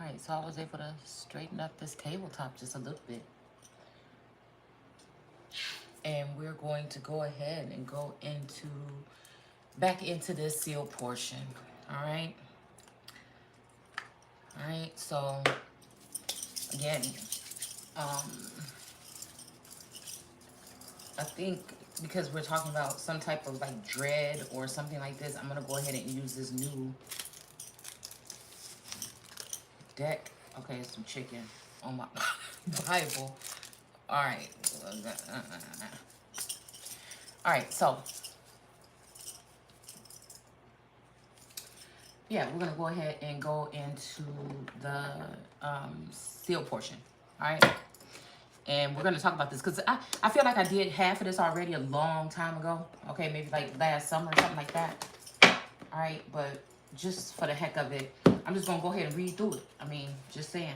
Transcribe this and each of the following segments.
Alright, so I was able to straighten up this tabletop just a little bit. And we're going to go ahead and go back into this sealed portion. Alright. Alright, so again, I think because we're talking about some type of like dread or something like this, I'm gonna go ahead and use this new deck. Okay, some chicken on my Bible. All right. All right, so yeah, we're gonna go ahead and go into the seal portion. All right. And we're going to talk about this because I feel like I did half of this already a long time ago. Okay, maybe like last summer or something like that. All right, but just for the heck of it, I'm just going to go ahead and read through it. I mean, just saying.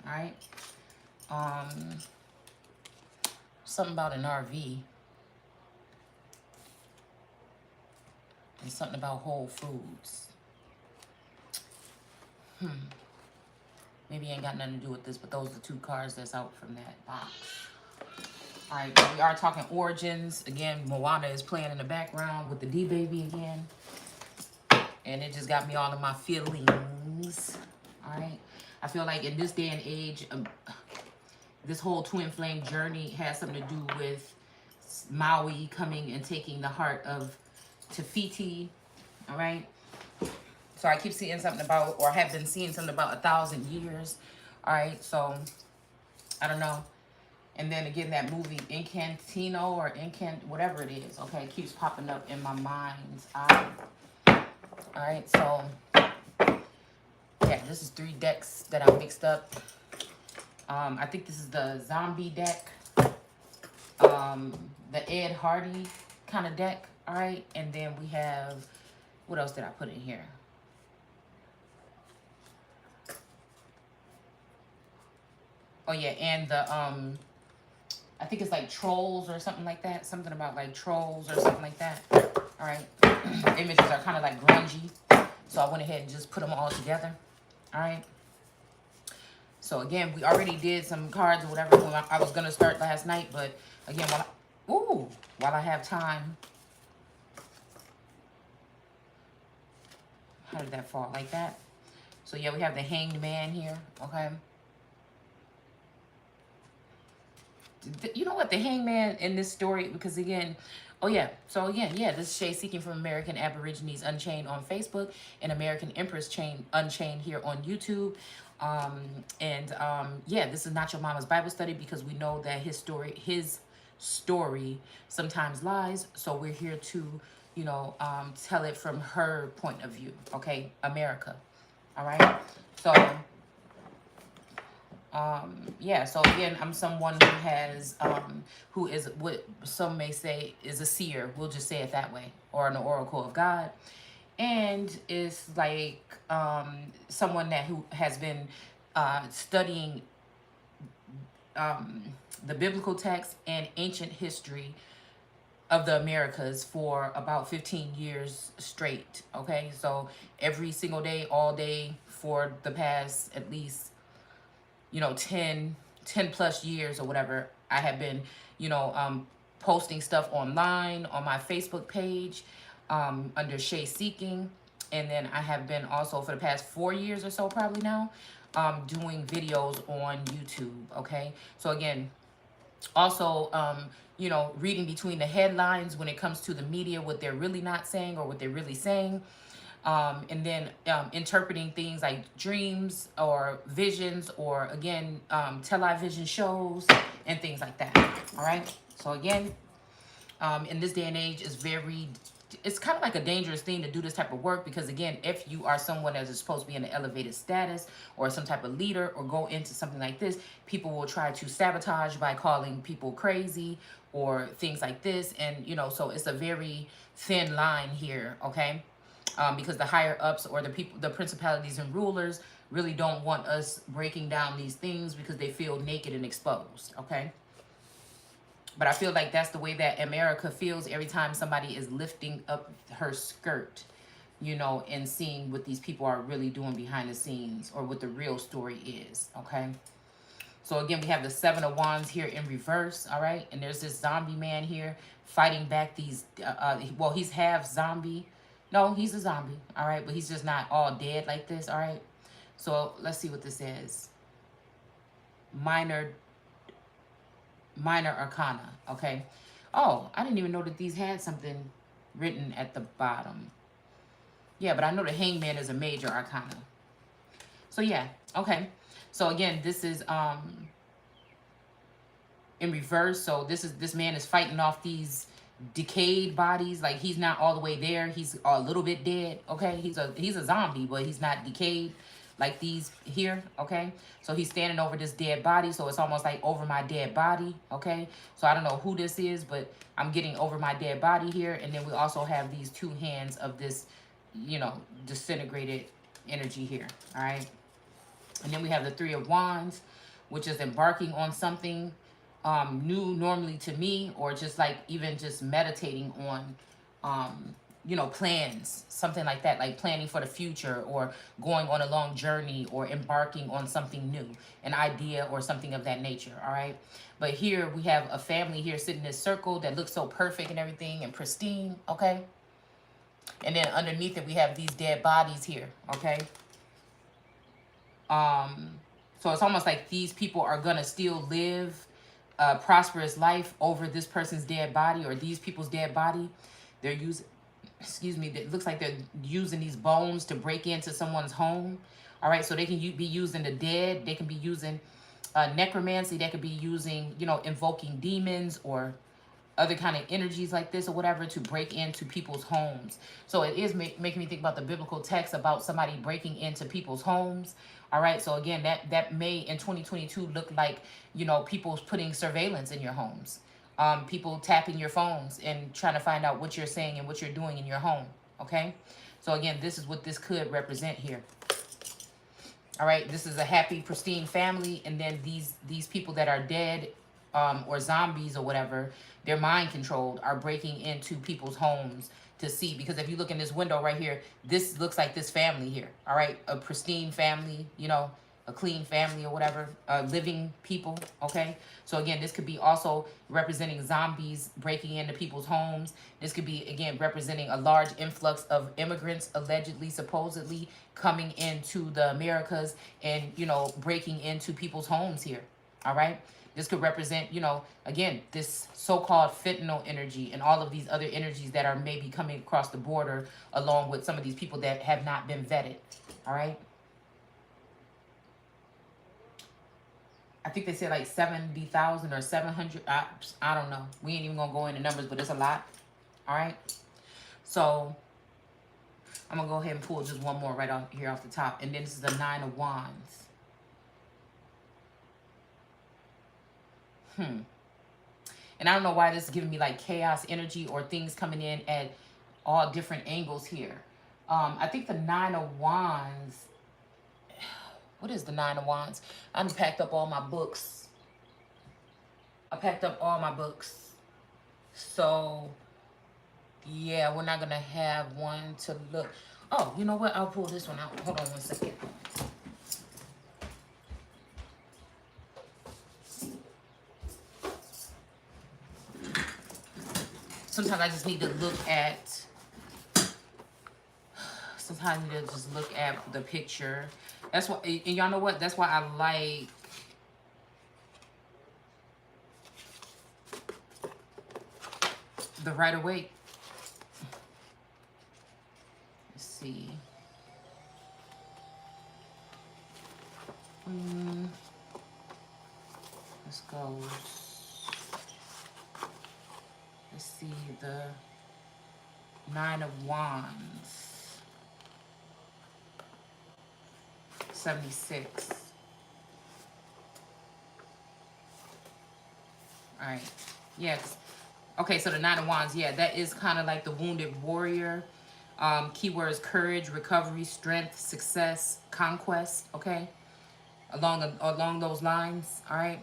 All right. Something about an RV. And something about Whole Foods. Maybe it ain't got nothing to do with this, but those are the two cards that's out from that box. All right, we are talking origins. Again, Moana is playing in the background with the D-Baby again. And it just got me all of my feelings. All right. I feel like in this day and age, this whole twin flame journey has something to do with Maui coming and taking the heart of Te Fiti. All right. So I keep seeing something about, or have been seeing something about 1,000 years. All right, so I don't know. And then again, that movie Incantino or whatever it is. Okay, it keeps popping up in my mind's eye. All right, so yeah, this is 3 decks that I mixed up. I think this is the zombie deck, the Ed Hardy kind of deck. All right, and then we have, what else did I put in here? Oh yeah, and the I think it's like trolls or something like that. Something about like trolls or something like that. All right, images are kind of like grungy, so I went ahead and just put them all together. All right. So again, we already did some cards or whatever when I was gonna start last night, but again, while I have time. How did that fall? Like that? So yeah, we have the Hanged Man here. Okay. You know what, the hangman in this story, because again, oh yeah, so again, yeah, this is Shay Seeking from American Aborigines Unchained on Facebook and American Empress Unchained here on YouTube. Yeah, this is not your mama's Bible study because we know that his story sometimes lies. So we're here to, you know, tell it from her point of view. Okay, America. All right. So yeah, so again, I'm someone who has, who is what some may say is a seer. We'll just say it that way, or an oracle of God. And is like someone who has been studying the biblical text and ancient history of the Americas for about 15 years straight. Okay, so every single day, all day for the past at least, you know, 10 plus years or whatever, I have been, you know, posting stuff online on my Facebook page under Shay Seeking. And then I have been also for the past 4 years or so probably now doing videos on YouTube. Okay, so again, also you know, reading between the headlines when it comes to the media, what they're really not saying or what they're really saying. And then interpreting things like dreams or visions, or again, television shows and things like that. All right. So again, in this day and age, it's kind of like a dangerous thing to do this type of work, because again, if you are someone that is supposed to be in an elevated status or some type of leader or go into something like this, people will try to sabotage by calling people crazy or things like this. And, you know, so it's a very thin line here. Okay. Because the higher ups or the principalities and rulers really don't want us breaking down these things because they feel naked and exposed. Okay. But I feel like that's the way that America feels every time somebody is lifting up her skirt. you know, and seeing what these people are really doing behind the scenes, or what the real story is, okay? So again, we have the Seven of Wands here in reverse, all right? And there's this zombie man here fighting back these, well, he's half zombie. No, he's a zombie, all right? But he's just not all dead like this, all right? So let's see what this is. Minor arcana, okay? Oh, I didn't even know that these had something written at the bottom. Yeah, but I know the Hangman is a major arcana. So yeah, okay. So again, this is in reverse. So this man is fighting off these decayed bodies. Like, he's not all the way there. He's a little bit dead, okay? He's a zombie, but he's not decayed like these here, okay? So he's standing over this dead body, so it's almost like over my dead body, okay? So I don't know who this is, but I'm getting over my dead body here. And then we also have these two hands of this, you know, disintegrated energy here, all right? And then we have the Three of Wands, which is embarking on something new normally to me, or just like even just meditating on, you know, plans, something like that, like planning for the future, or going on a long journey, or embarking on something new, an idea or something of that nature, all right? But here we have a family here sitting in this circle that looks so perfect and everything and pristine, okay? And then underneath it, we have these dead bodies here, okay? So it's almost like these people are gonna still live a prosperous life over this person's dead body, or these people's dead body. They're using, excuse me, it looks like they're using these bones to break into someone's home. All right, so they can be using the dead. They can be using necromancy. They could be using, you know, invoking demons or other kind of energies like this or whatever to break into people's homes. So it is making me think about the biblical text about somebody breaking into people's homes. All right, so again, that may in 2022 look like, you know, people putting surveillance in your homes, people tapping your phones and trying to find out what you're saying and what you're doing in your home, okay? So again, this is what this could represent here. All right, this is a happy, pristine family, and then these people that are dead or zombies or whatever, they're mind controlled, are breaking into people's homes to see. Because if you look in this window right here, this looks like this family here, all right? A pristine family, you know, a clean family or whatever, living people, okay? So again, this could be also representing zombies breaking into people's homes. This could be, again, representing a large influx of immigrants, allegedly, supposedly, coming into the Americas and, you know, breaking into people's homes here, all right? This could represent, you know, again, this so-called fentanyl energy and all of these other energies that are maybe coming across the border, along with some of these people that have not been vetted, all right? I think they said like 70,000 or 700. I don't know. We ain't even going to go into numbers, but it's a lot, all right? So I'm going to go ahead and pull just one more right off here off the top. And then this is the Nine of Wands. And I don't know why this is giving me like chaos energy or things coming in at all different angles here. I think the Nine of Wands, what is the Nine of Wands? I done packed up all my books. I packed up all my books. So, yeah, we're not going to have one to look. Oh, you know what? I'll pull this one out. Hold on one second. Sometimes I just need to look at, sometimes I need to just look at the picture. That's why, and y'all know what? That's why I like the 𝑘𝑒𝓐𝑒. Let's see. Let's go. Let's see, the Nine of Wands, 76. All right, yeah. Okay, so the Nine of Wands, yeah, that is kind of like the wounded warrior. Keywords: courage, recovery, strength, success, conquest. Okay, along those lines. All right.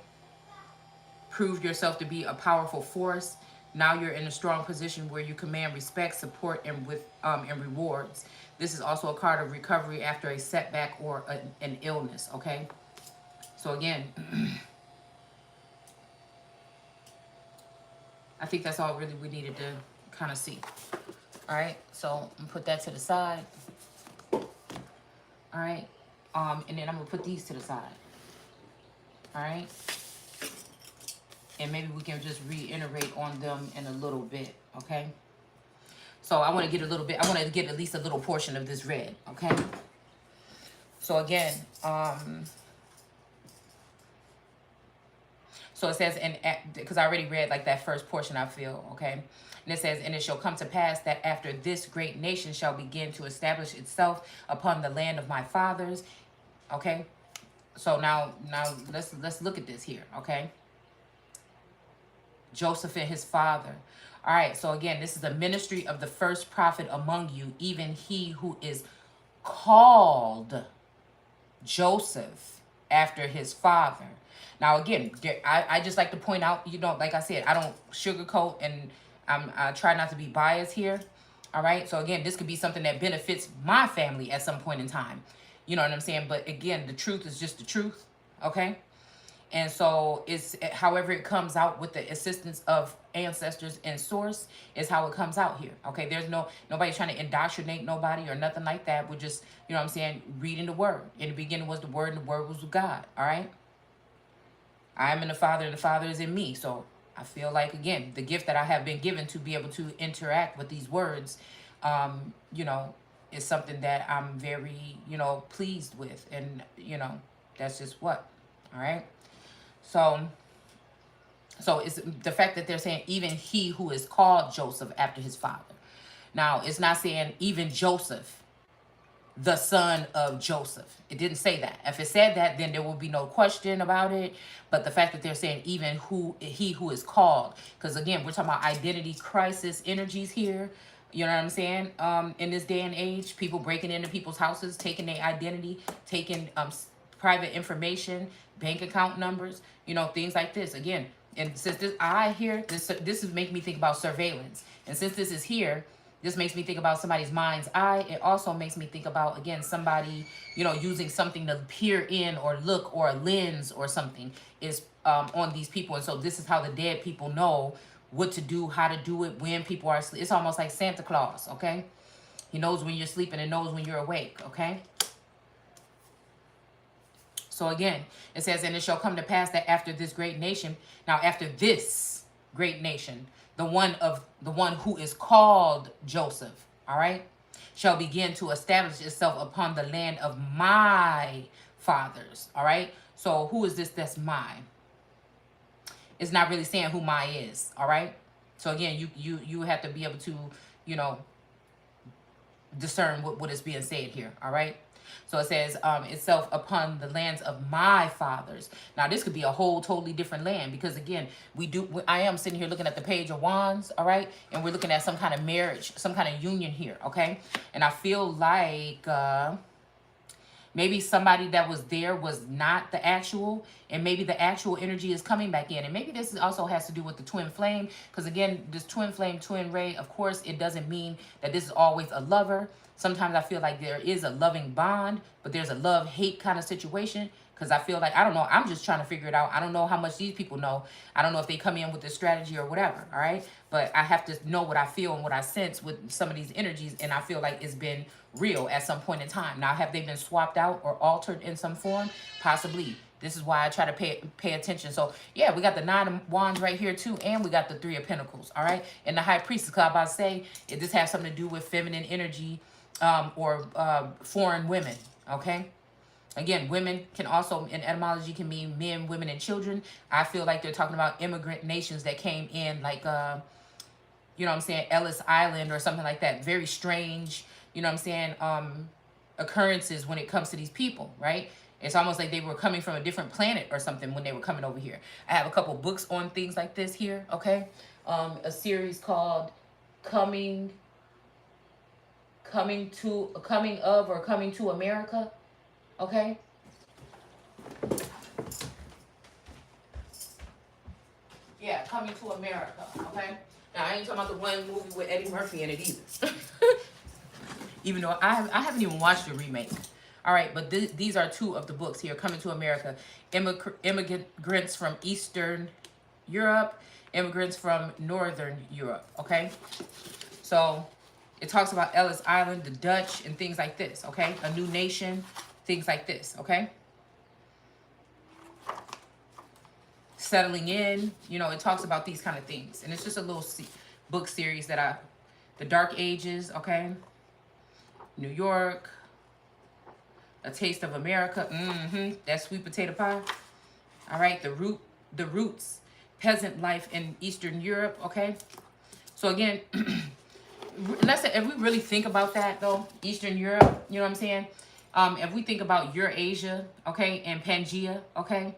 Prove yourself to be a powerful force. Now you're in a strong position where you command respect, support, and and rewards. This is also a card of recovery after a setback or an illness, okay? So again, I think that's all really we needed to kind of see. All right, so I'm gonna put that to the side. All right, and then I'm gonna put these to the side. All right, and maybe we can just reiterate on them in a little bit, okay? So I want to get a little bit, I want to get at least a little portion of this red, okay? So again, so it says, and because I already read like that first portion, I feel, okay? And it says, and it shall come to pass that after this great nation shall begin to establish itself upon the land of my fathers, okay? So now let's look at this here, okay? Joseph and his father. All right, so again, this is the ministry of the first prophet among you, even he who is called Joseph after his father. Now, again, I just like to point out, you know, like I said, I don't sugarcoat, and I try not to be biased here. All right, so again, this could be something that benefits my family at some point in time. You know what I'm saying? But again, the truth is just the truth, okay? And so it's however it comes out with the assistance of ancestors and source is how it comes out here. Okay, there's nobody trying to indoctrinate nobody or nothing like that. We're just, you know what I'm saying, reading the word. In the beginning was the word, and the word was with God. All right. I am in the Father, and the Father is in me. So I feel like, again, the gift that I have been given to be able to interact with these words, you know, is something that I'm very, you know, pleased with. And, you know, that's just what. All right. So it's the fact that they're saying even he who is called Joseph after his father. Now, it's not saying even Joseph, the son of Joseph. It didn't say that. If it said that, then there will be no question about it. But the fact that they're saying even he who is called, because again, we're talking about identity crisis energies here. You know what I'm saying? In this day and age, people breaking into people's houses, taking their identity, taking private information, bank account numbers, you know, things like this. Again, and since this is making me think about surveillance. And since this is here, this makes me think about somebody's mind's eye. It also makes me think about, again, somebody, you know, using something to peer in or look, or a lens or something is on these people. And so this is how the dead people know what to do, how to do it, when people are asleep. It's almost like Santa Claus, okay? He knows when you're sleeping and knows when you're awake, okay? So again, it says, and it shall come to pass that after this great nation, now after this great nation, the one who is called Joseph, all right, shall begin to establish itself upon the land of my fathers, all right? So who is this that's my? It's not really saying who my is, all right? So again, you have to be able to, you know, discern what is being said here, all right? So it says itself upon the lands of my fathers. Now this could be a whole totally different land, because again, I am sitting here looking at the Page of Wands, all right? And we're looking at some kind of marriage, some kind of union here, okay? And I feel like maybe somebody that was there was not the actual, and maybe the actual energy is coming back in. And maybe this also has to do with the twin flame, because again, this twin flame, twin ray, of course, it doesn't mean that this is always a lover. Sometimes I feel like there is a loving bond, but there's a love-hate kind of situation, because I feel like, I don't know, I'm just trying to figure it out. I don't know how much these people know. I don't know if they come in with this strategy or whatever, all right? But I have to know what I feel and what I sense with some of these energies, and I feel like it's been real at some point in time. Now, have they been swapped out or altered in some form? Possibly. This is why I try to pay attention. So, yeah, we got the Nine of Wands right here, too, and we got the Three of Pentacles, all right? And the High Priestess, because I'm about to say, this has something to do with feminine energy, or foreign women, okay? Again, women can also, in etymology, can mean men, women, and children. I feel like they're talking about immigrant nations that came in, like, you know what I'm saying, Ellis Island or something like that. Very strange, you know what I'm saying, occurrences when it comes to these people, right? It's almost like they were coming from a different planet or something when they were coming over here. I have a couple books on things like this here, okay? A series called Coming to America, okay? Yeah, Coming to America, okay? Now, I ain't talking about the one movie with Eddie Murphy in it either. Even though I haven't even watched the remake. All right, but these are two of the books here, Coming to America. Immigrants from Eastern Europe, immigrants from Northern Europe, okay? So it talks about Ellis Island, the Dutch, and things like this, okay? A new nation, things like this, okay? Settling in, you know, it talks about these kind of things. And it's just a little book series that the Dark Ages, okay? New York, A Taste of America, that sweet potato pie. All right, the roots, peasant life in Eastern Europe, okay? So again, if we really think about that though, Eastern Europe, you know what I'm saying? If we think about 𝑔𝒾𝒻𝓉𝑒, okay, and Pangea, okay,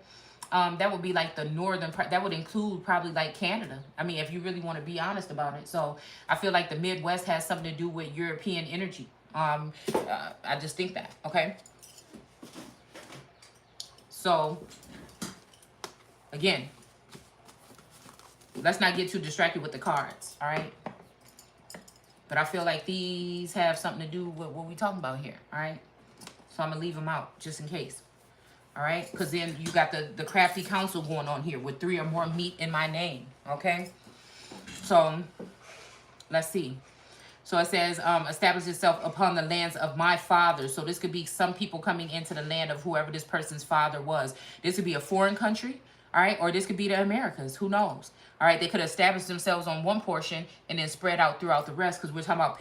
that would be like the northern part. That would include probably like Canada. I mean, if you really want to be honest about it. So I feel like the Midwest has something to do with European energy. I just think that, okay? So, again, let's not get too distracted with the cards, all right? But I feel like these have something to do with what we're talking about here, all right? So I'm going to leave them out just in case, all right? Because then you got the crafty council going on here with 3 or more meet in my name, okay? So, let's see. So it says, establish itself upon the lands of my father. So this could be some people coming into the land of whoever this person's father was. This could be a foreign country, all right? Or this could be the Americas. Who knows? All right, they could establish themselves on one portion and then spread out throughout the rest because we're talking about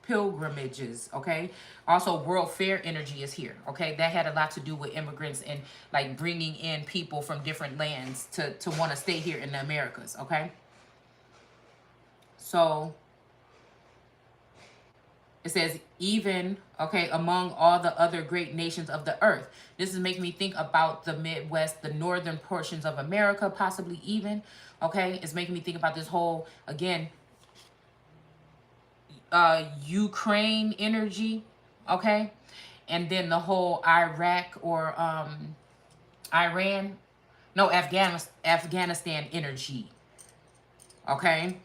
pilgrimages, okay? Also, World Fair energy is here, okay? That had a lot to do with immigrants and, like, bringing in people from different lands to want to stay here in the Americas, okay? So it says, even, okay, among all the other great nations of the earth. This is making me think about the Midwest, the northern portions of America, possibly even, okay? It's making me think about this whole, again, Ukraine energy, okay? And then the whole Iraq or Iran, no, Afghanistan energy, okay?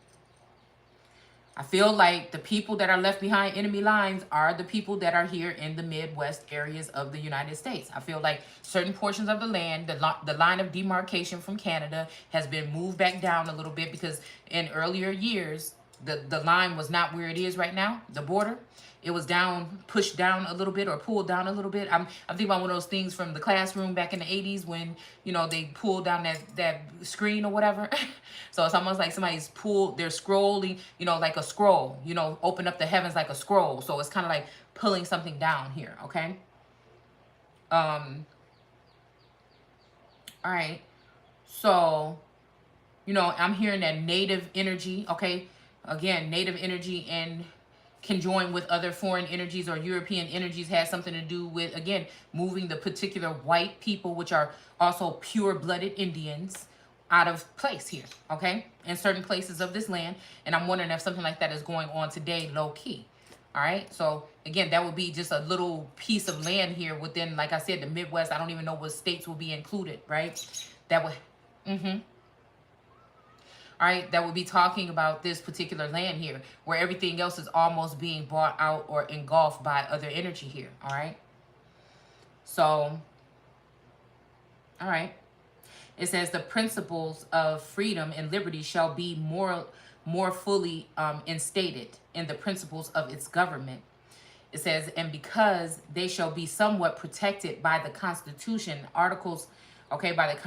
I feel like the people that are left behind enemy lines are the people that are here in the Midwest areas of the United States. I feel like certain portions of the land, the line of demarcation from Canada has been moved back down a little bit because in earlier years, the line was not where it is right now, the border. It was down, pushed down a little bit or pulled down a little bit. I'm thinking about one of those things from the classroom back in the 80s when, you know, they pulled down that screen or whatever. So it's almost like somebody's they're scrolling, you know, like a scroll, you know, open up the heavens like a scroll. So it's kind of like pulling something down here, okay? All right. So, you know, I'm hearing that native energy, okay? Again, native energy and can join with other foreign energies or European energies has something to do with, again, moving the particular white people, which are also pure-blooded Indians, out of place here, okay, in certain places of this land. And I'm wondering if something like that is going on today, low-key, all right? So, again, that would be just a little piece of land here within, like I said, the Midwest. I don't even know what states will be included, right? That would, all right, that would be talking about this particular land here, where everything else is almost being bought out or engulfed by other energy here, all right? So, all right. It says the principles of freedom and liberty shall be more fully instated in the principles of its government. It says, and because they shall be somewhat protected by the Constitution, articles, okay, by the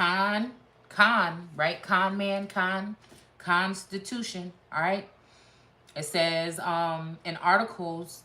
Constitution, all right? It says, in articles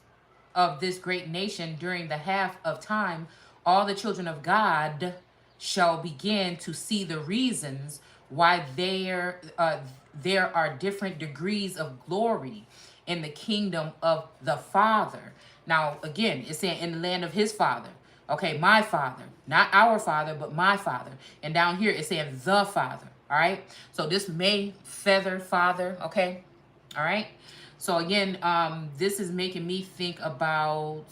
of this great nation during the half of time, all the children of God shall begin to see the reasons why there are different degrees of glory in the kingdom of the Father. Now, again, it's saying in the land of his father. Okay, my father, not our father, but my father. And down here, it's saying the Father. All right, so this may feather father, okay, all right. So again, this is making me think about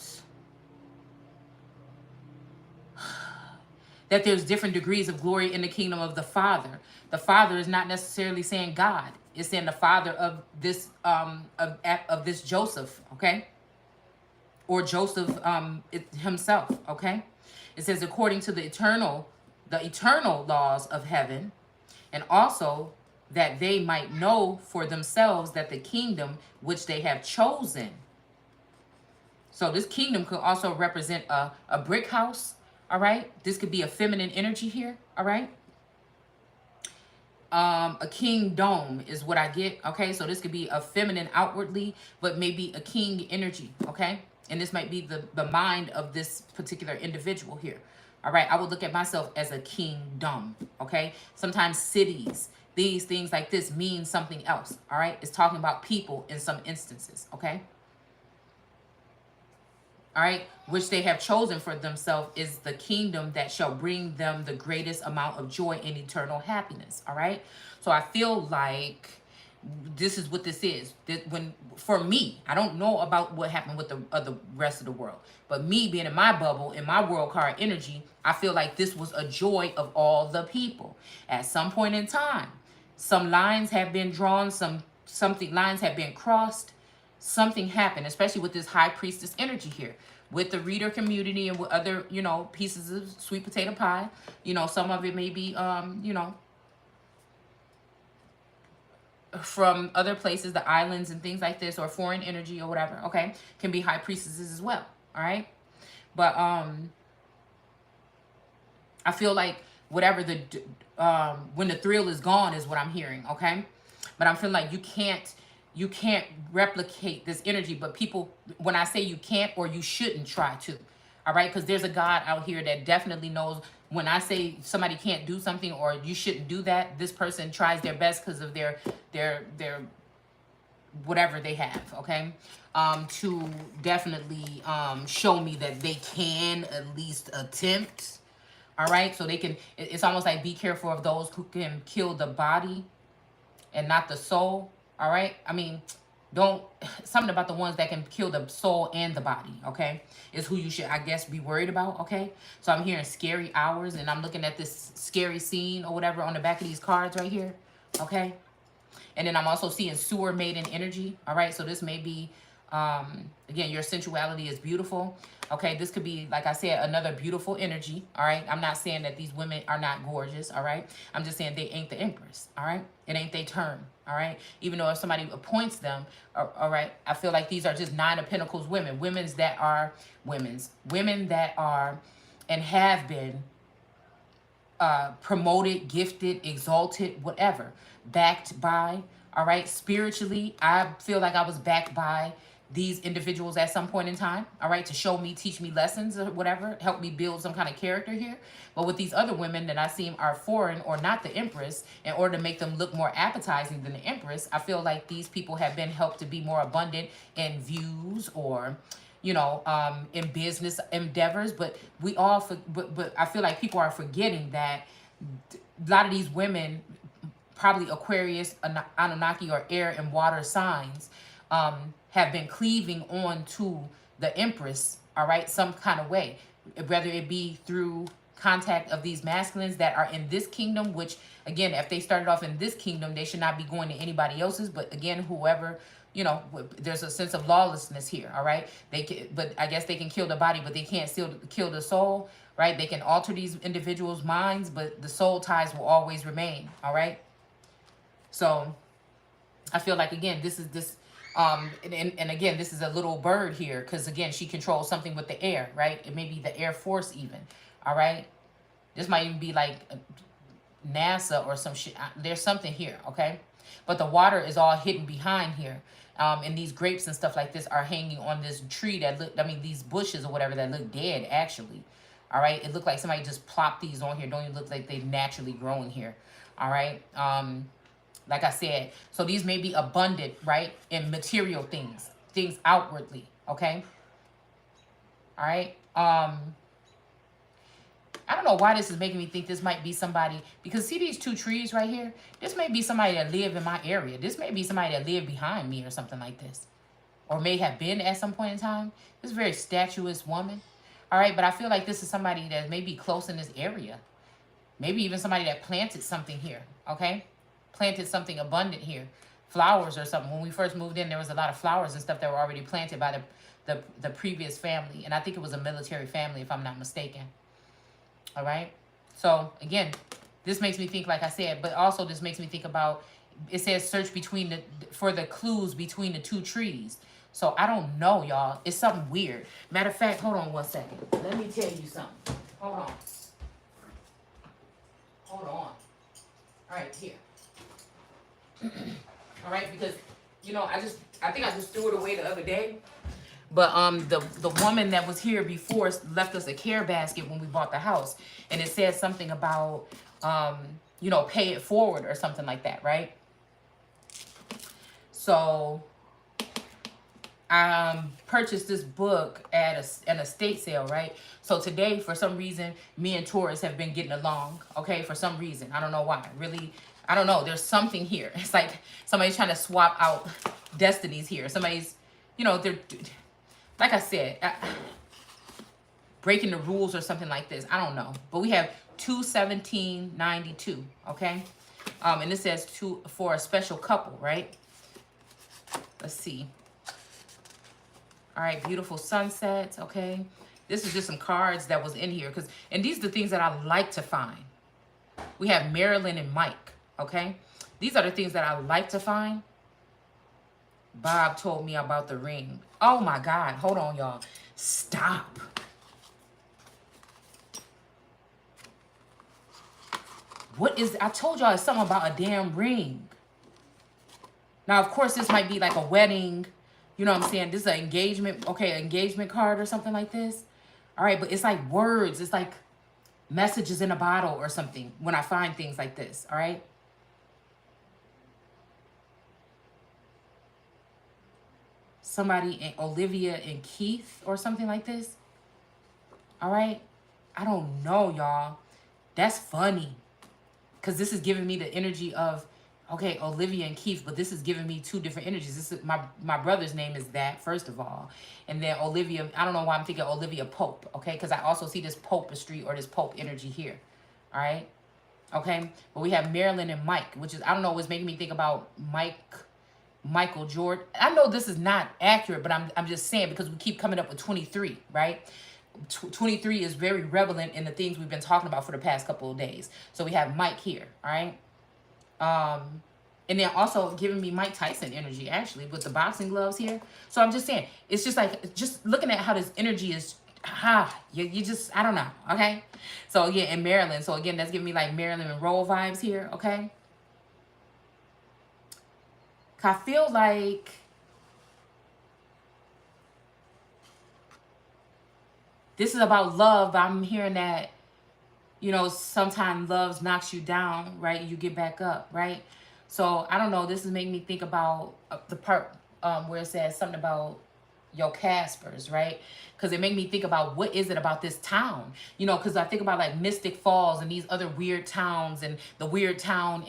that there's different degrees of glory in the kingdom of the Father. The Father is not necessarily saying God. It's saying the father of this of this Joseph, okay? Or Joseph himself, okay? It says according to the eternal laws of heaven, and also that they might know for themselves that the kingdom which they have chosen. So this kingdom could also represent a brick house, all right? This could be a feminine energy here, all right? A kingdom is what I get, okay? So this could be a feminine outwardly, but maybe a king energy, okay? And this might be the mind of this particular individual here, all right? I would look at myself as a kingdom, okay? Sometimes cities, these things like this mean something else, all right? It's talking about people in some instances, okay? All right, which they have chosen for themselves is the kingdom that shall bring them the greatest amount of joy and eternal happiness. All right, so I feel like this is what this is. That when for me, I don't know about what happened with the rest of the world, but me being in my bubble, in my world card energy, I feel like this was a joy of all the people. At some point in time, some lines have been drawn, something lines have been crossed. Something happened, especially with this high priestess energy here, with the reader community and with other, you know, pieces of sweet potato pie. You know, some of it may be, you know, from other places, the islands and things like this, or foreign energy or whatever, okay, can be high priestesses as well, all right? But I feel like whatever when the thrill is gone is what I'm hearing, okay? But I'm feeling like you can't replicate this energy, but people, when I say you can't or you shouldn't try to, all right? Because there's a God out here that definitely knows when I say somebody can't do something or you shouldn't do that, this person tries their best because of their whatever they have, okay? To definitely show me that they can at least attempt, all right? So they can, it's almost like be careful of those who can kill the body and not the soul. All right. I mean, something about the ones that can kill the soul and the body. Okay. Is who you should, I guess, be worried about. Okay. So I'm hearing scary hours and I'm looking at this scary scene or whatever on the back of these cards right here. Okay. And then I'm also seeing sewer maiden energy. All right. So this may be, again, your sensuality is beautiful. Okay. This could be, like I said, another beautiful energy. All right. I'm not saying that these women are not gorgeous. All right. I'm just saying they ain't the empress. All right. It ain't their turn. All right. Even though if somebody appoints them, all right, I feel like these are just Nine of Pentacles women, women that are and have been promoted, gifted, exalted, whatever, backed by, all right, spiritually. I feel like I was backed by these individuals at some point in time, all right, to show me, teach me lessons or whatever, help me build some kind of character here. But with these other women that I seem are foreign or not the empress, in order to make them look more appetizing than the empress, I feel like these people have been helped to be more abundant in views or, you know, in business endeavors. But but I feel like people are forgetting that a lot of these women, probably Aquarius, Anunnaki, or air and water signs, have been cleaving on to the empress, all right, some kind of way, whether it be through contact of these masculines that are in this kingdom, which again, if they started off in this kingdom, they should not be going to anybody else's, but again, whoever, you know, there's a sense of lawlessness here, all right? But I guess they can kill the body, but they can't still kill the soul, right? They can alter these individuals' minds, but the soul ties will always remain, all right? So I feel like, again, this is this, and again, this is a little bird here, because again, she controls something with the air, right? It may be the Air Force even, all right? This might even be like NASA or some shit. There's something here, okay? But the water is all hidden behind here. And these grapes and stuff like this are hanging on this tree that look, I mean, these bushes or whatever that look dead, actually. All right? It looked like somebody just plopped these on here. Don't even look like they've naturally grown here. All right? Like I said, so these may be abundant, right, in material things outwardly, okay? All right? I don't know why this is making me think this might be somebody, because see these two trees right here? This may be somebody that live in my area. This may be somebody that lived behind me or something like this, or may have been at some point in time. This is a very statuesque woman, All right, but I feel like this is somebody that may be close in this area. Maybe even somebody that planted something here, okay? Planted something abundant here. Flowers or something. When we first moved in, there was a lot of flowers and stuff that were already planted by the previous family. And I think it was a military family, if I'm not mistaken. All right? So, again, this makes me think, like I said, but also this makes me think about, it says search for the clues between the two trees. So, I don't know, y'all. It's something weird. Matter of fact, hold on one second. Let me tell you something. Hold on. Hold on. All right, here. All right, because, you know, I think I just threw it away the other day. But the woman that was here before left us a care basket when we bought the house. And it said something about, you know, pay it forward or something like that, right? So I purchased this book at an estate sale, right? So today, for some reason, me and Taurus have been getting along, okay? For some reason. I don't know why. Really, I don't know. There's something here. It's like somebody's trying to swap out destinies here. Somebody's, you know, they're, like I said, breaking the rules or something like this. I don't know. But we have 21792, okay? And it says for a special couple, right? Let's see. All right, beautiful sunsets, okay? This is just some cards that was in here. And these are the things that I like to find. We have Marilyn and Mike, okay? These are the things that I like to find. Bob told me about the ring. Oh, my God. Hold on, y'all. Stop. What is... I told y'all it's something about a damn ring. Now, of course, this might be like a wedding... You know what I'm saying? This is an engagement, okay, engagement card or something like this. All right, but it's like words. It's like messages in a bottle or something when I find things like this, all right? Somebody in Olivia and Keith or something like this. All right? I don't know, y'all. That's funny. Because this is giving me the energy of... Okay, Olivia and Keith, but this is giving me two different energies. This is my brother's name is that, first of all. And then Olivia, I don't know why I'm thinking Olivia Pope, okay? Because I also see this popistry or this Pope energy here, all right? Okay, but we have Marilyn and Mike, which is, I don't know, it's making me think about Michael Jordan. I know this is not accurate, but I'm just saying because we keep coming up with 23, right? 23 is very relevant in the things we've been talking about for the past couple of days. So we have Mike here, all right? And then also giving me Mike Tyson energy, actually, with the boxing gloves here. So I'm just saying, it's just like, just looking at how this energy is, you just, I don't know, okay? So, yeah, and Marilyn. So, again, that's giving me, like, Marilyn Monroe vibes here, okay? I feel like this is about love, but I'm hearing that, you know, sometimes love knocks you down, right? You get back up, right? So, I don't know. This is making me think about the part where it says something about your Caspers, right? Because it made me think about what is it about this town? You know, because I think about, like, Mystic Falls and these other weird towns and the weird town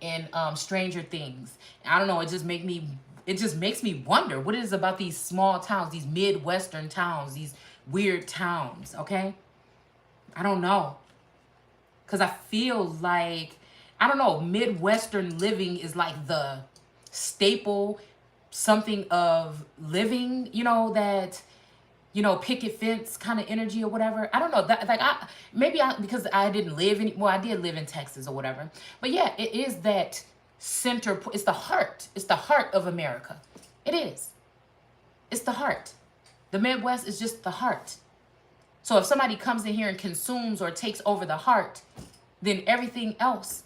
in Stranger Things. I don't know. It just makes me wonder what it is about these small towns, these Midwestern towns, these weird towns, okay? I don't know. Because I feel like, I don't know, Midwestern living is like the staple something of living, you know, that, you know, picket fence kind of energy or whatever. I don't know. That, like, because I didn't live in, well, I did live in Texas or whatever. But yeah, it is that center, it's the heart. It's the heart of America. It is. It's the heart. The Midwest is just the heart. So if somebody comes in here and consumes or takes over the heart, then everything else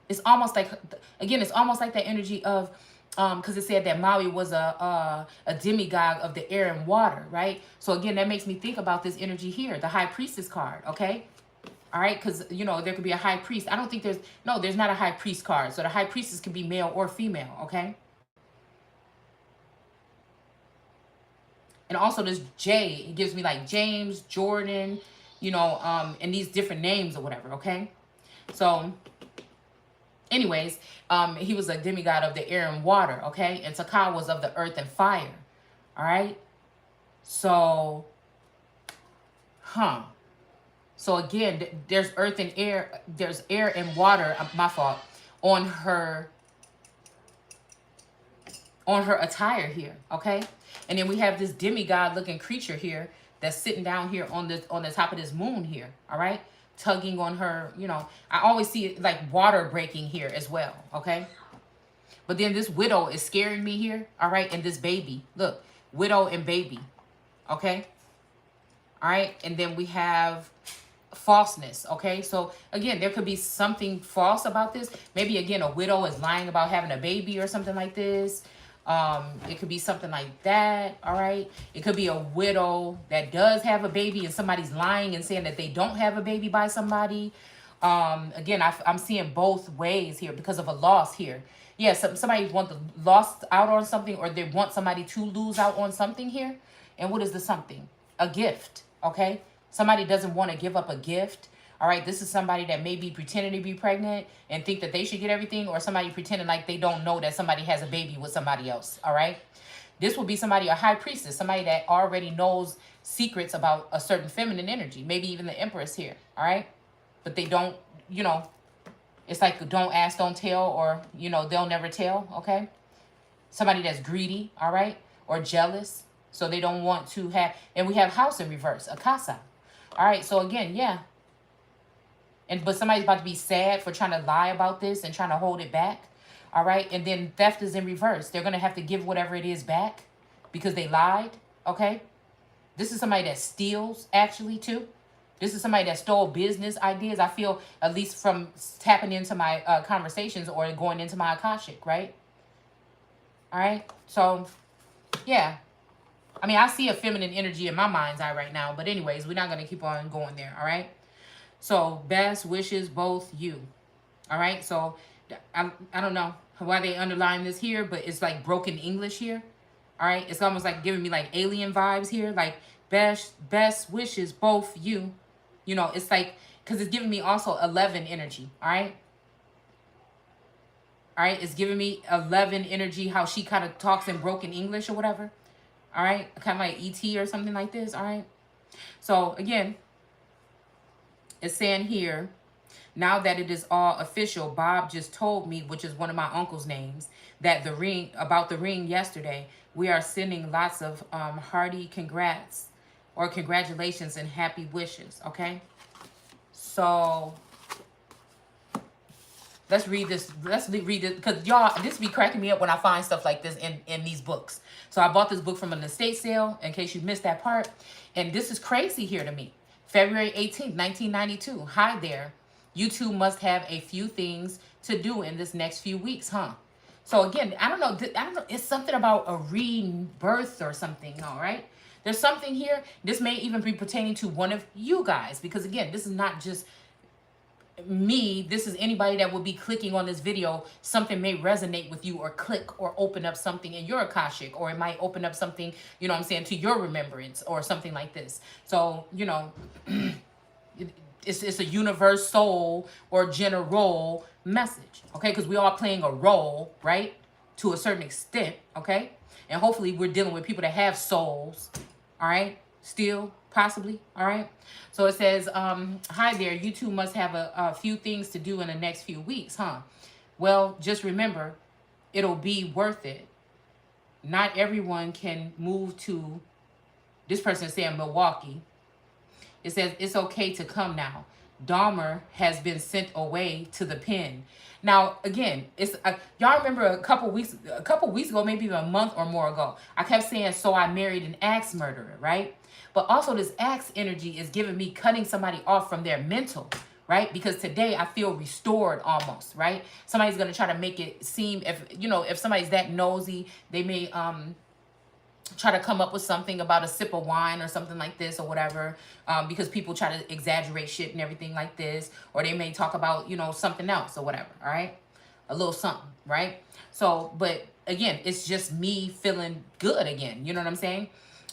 is almost like, again, it's almost like that energy of, because it said that Maui was a demigod of the air and water, right? So again, that makes me think about this energy here, the High Priestess card, okay? All right, because, you know, there could be a High Priest. I don't think there's not a High Priest card. So the High Priestess can be male or female, okay? And also this J, it gives me like James, Jordan, you know, and these different names or whatever, okay? So, anyways, he was a demigod of the air and water, okay? And 𝑘𝑎 was of the earth and fire, all right? So, Huh. So again, there's earth and air. There's air and water, my fault, on her attire here, okay? And then we have this demigod looking creature here that's sitting down here on the top of this moon here, all right? Tugging on her, you know. I always see it like water breaking here as well, okay? But then this widow is scaring me here, all right? And this baby, look, widow and baby, okay? All right, and then we have falseness, okay? So again, there could be something false about this. Maybe again, a widow is lying about having a baby or something like this. It could be something like that, all right? It could be a widow that does have a baby and somebody's lying and saying that they don't have a baby by somebody. Again, I'm seeing both ways here because of a loss here. Yeah, somebody wants lost out on something, or they want somebody to lose out on something here. And what is the something? A gift, okay? Somebody doesn't want to give up a gift. All right, this is somebody that may be pretending to be pregnant and think that they should get everything, or somebody pretending like they don't know that somebody has a baby with somebody else, all right? This will be somebody, a high priestess, somebody that already knows secrets about a certain feminine energy, maybe even the empress here, all right? But they don't, you know, it's like don't ask, don't tell, or, you know, they'll never tell, okay? Somebody that's greedy, all right, or jealous, so they don't want to have, and we have house in reverse, a casa, all right? So again, yeah. But somebody's about to be sad for trying to lie about this and trying to hold it back. All right. And then theft is in reverse. They're going to have to give whatever it is back because they lied. Okay. This is somebody that steals actually too. This is somebody that stole business ideas. I feel, at least from tapping into my conversations or going into my Akashic. Right. All right. So, yeah. I mean, I see a feminine energy in my mind's eye right now. But anyways, we're not going to keep on going there. All right. So, best wishes, both you. All right. So, I don't know why they underline this here, but it's like broken English here. All right. It's almost like giving me like alien vibes here. Like, best wishes, both you. You know, it's like, because it's giving me also 11 energy. All right. All right. It's giving me 11 energy, how she kind of talks in broken English or whatever. All right. Kind of like ET or something like this. All right. So, again, it's saying here, now that it is all official, Bob just told me, which is one of my uncle's names, that the ring, about the ring yesterday, we are sending lots of hearty congrats or congratulations and happy wishes, okay? So, let's read this. Let's read it, because y'all, this be cracking me up when I find stuff like this in these books. So, I bought this book from an estate sale, in case you missed that part. And this is crazy here to me. February 18th, 1992. Hi there. You two must have a few things to do in this next few weeks, huh? So again, I don't know. It's something about a rebirth or something, all right? There's something here. This may even be pertaining to one of you guys, because again, this is not just me. This is anybody that will be clicking on this video. Something may resonate with you or click or open up something in your Akashic, or it might open up something, you know what I'm saying, to your remembrance or something like this. So, you know, it's a universe soul or general message, okay? Because we are playing a role, right, to a certain extent, okay? And hopefully we're dealing with people that have souls, all right, still, possibly, all right? So it says, hi there, you two must have a few things to do in the next few weeks, huh? Well, just remember, it'll be worth it. Not everyone can move to, this person is saying Milwaukee. It says, it's okay to come now. Dahmer has been sent away to the pen. Now, again, it's y'all remember a couple weeks ago, maybe even a month or more ago, I kept saying, so I married an axe murderer, right? But also this axe energy is giving me cutting somebody off from their mental, right? Because today I feel restored almost, right? Somebody's going to try to make it seem, if somebody's that nosy, they may try to come up with something about a sip of wine or something like this or whatever, because people try to exaggerate shit and everything like this, or they may talk about, something else or whatever, all right? A little something, right? So, but again, it's just me feeling good again, you know what I'm saying?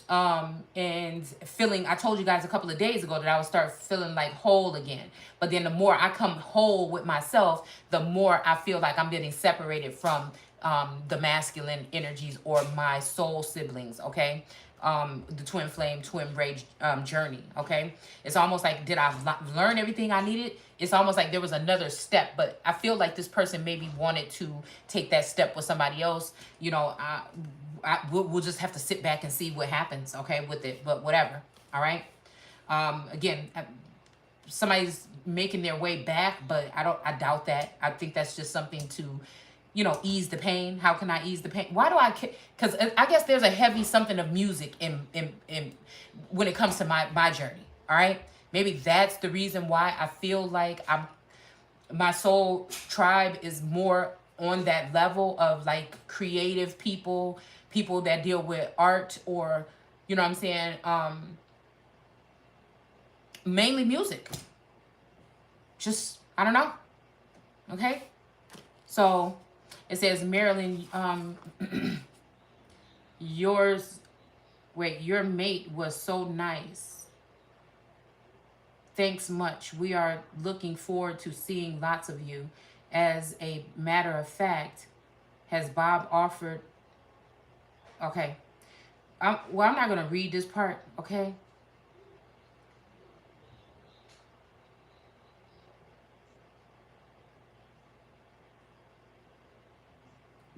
And feeling, I told you guys a couple of days ago that I would start feeling like whole again. But then the more I come whole with myself, the more I feel like I'm getting separated from the masculine energies or my soul siblings, okay? the twin flame, twin braid journey, okay? It's almost like, did I learn everything I needed? It's almost like there was another step, but I feel like this person maybe wanted to take that step with somebody else. You know, we'll just have to sit back and see what happens, okay, with it, but whatever, all right? Again, somebody's making their way back, but I doubt that. I think that's just something to, you know, ease the pain. How can I ease the pain? Why do I? Because I guess there's a heavy something of music in when it comes to my journey. All right, maybe that's the reason why I feel like my soul tribe is more on that level of like creative people that deal with art, or, you know what I'm saying, mainly music. Just, I don't know. Okay, so it says, Marilyn, your mate was so nice. Thanks much. We are looking forward to seeing lots of you. As a matter of fact, has Bob offered... Okay. Well, I'm not going to read this part, okay?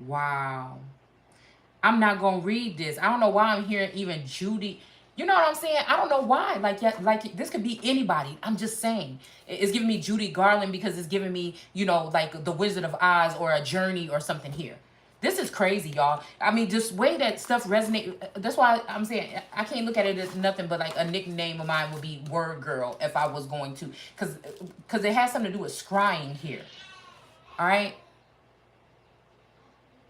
Wow. I'm not going to read this. I don't know why I'm hearing even Judy. You know what I'm saying? I don't know why. Like, yeah, like this could be anybody. I'm just saying. It's giving me Judy Garland because it's giving me, you know, like the Wizard of Oz or a journey or something here. This is crazy, y'all. I mean, just way that stuff resonates. That's why I'm saying I can't look at it as nothing but like a nickname of mine would be Word Girl if I was going to. Because it has something to do with scrying here. All right?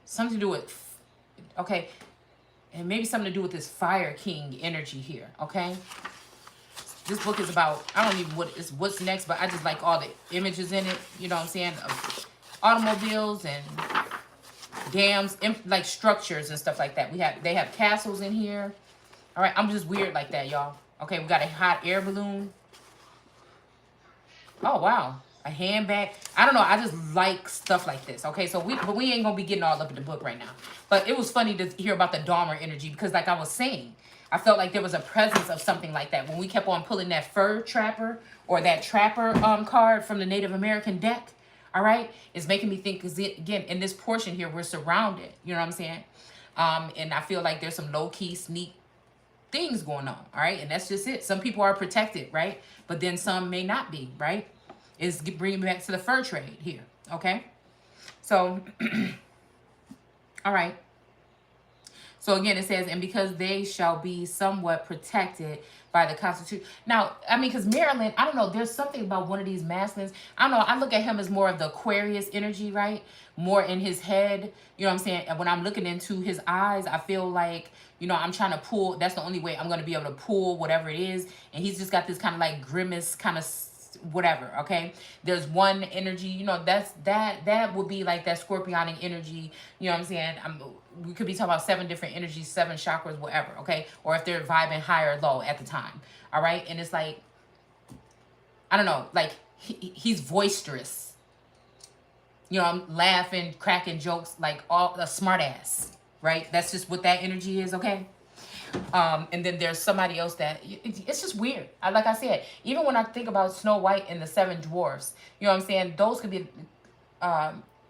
Something to do with, okay, and maybe something to do with this Fire King energy here, okay? This book is about, I don't even what's next, but I just like all the images in it, you know what I'm saying, of automobiles and dams, like structures and stuff like that. They have castles in here. All right, I'm just weird like that, y'all. Okay, we got a hot air balloon. Oh, wow. A handbag. I don't know. I just like stuff like this. Okay, so we ain't gonna be getting all up in the book right now. But it was funny to hear about the Dahmer energy because, like I was saying, I felt like there was a presence of something like that when we kept on pulling that fur trapper or that trapper card from the Native American deck. All right, it's making me think, because again, in this portion here, we're surrounded. You know what I'm saying? And I feel like there's some low key sneak things going on. All right, and that's just it. Some people are protected, right? But then some may not be, right? Is bringing me back to the fur trade here, okay? So, all right. So again, it says, and because they shall be somewhat protected by the Constitution. Now, I mean, because Maryland, I don't know, there's something about one of these masculines. I don't know, I look at him as more of the Aquarius energy, right? More in his head, you know what I'm saying? And when I'm looking into his eyes, I feel like, you know, I'm trying to pull, that's the only way I'm going to be able to pull whatever it is. And he's just got this kind of like grimace kind of whatever, okay? There's one energy, you know, that would be like that scorpionic energy, you know what I'm saying? We could be talking about 7 different energies, 7 chakras, whatever, okay? Or if they're vibing high or low at the time, all right? And it's like, I don't know, like he's boisterous. You know, I'm laughing, cracking jokes, like all a smart ass, right? That's just what that energy is, okay? And then there's somebody else that it's just weird. Like I said, even when I think about Snow White and the 7 dwarfs, you know what I'm saying? Those could be,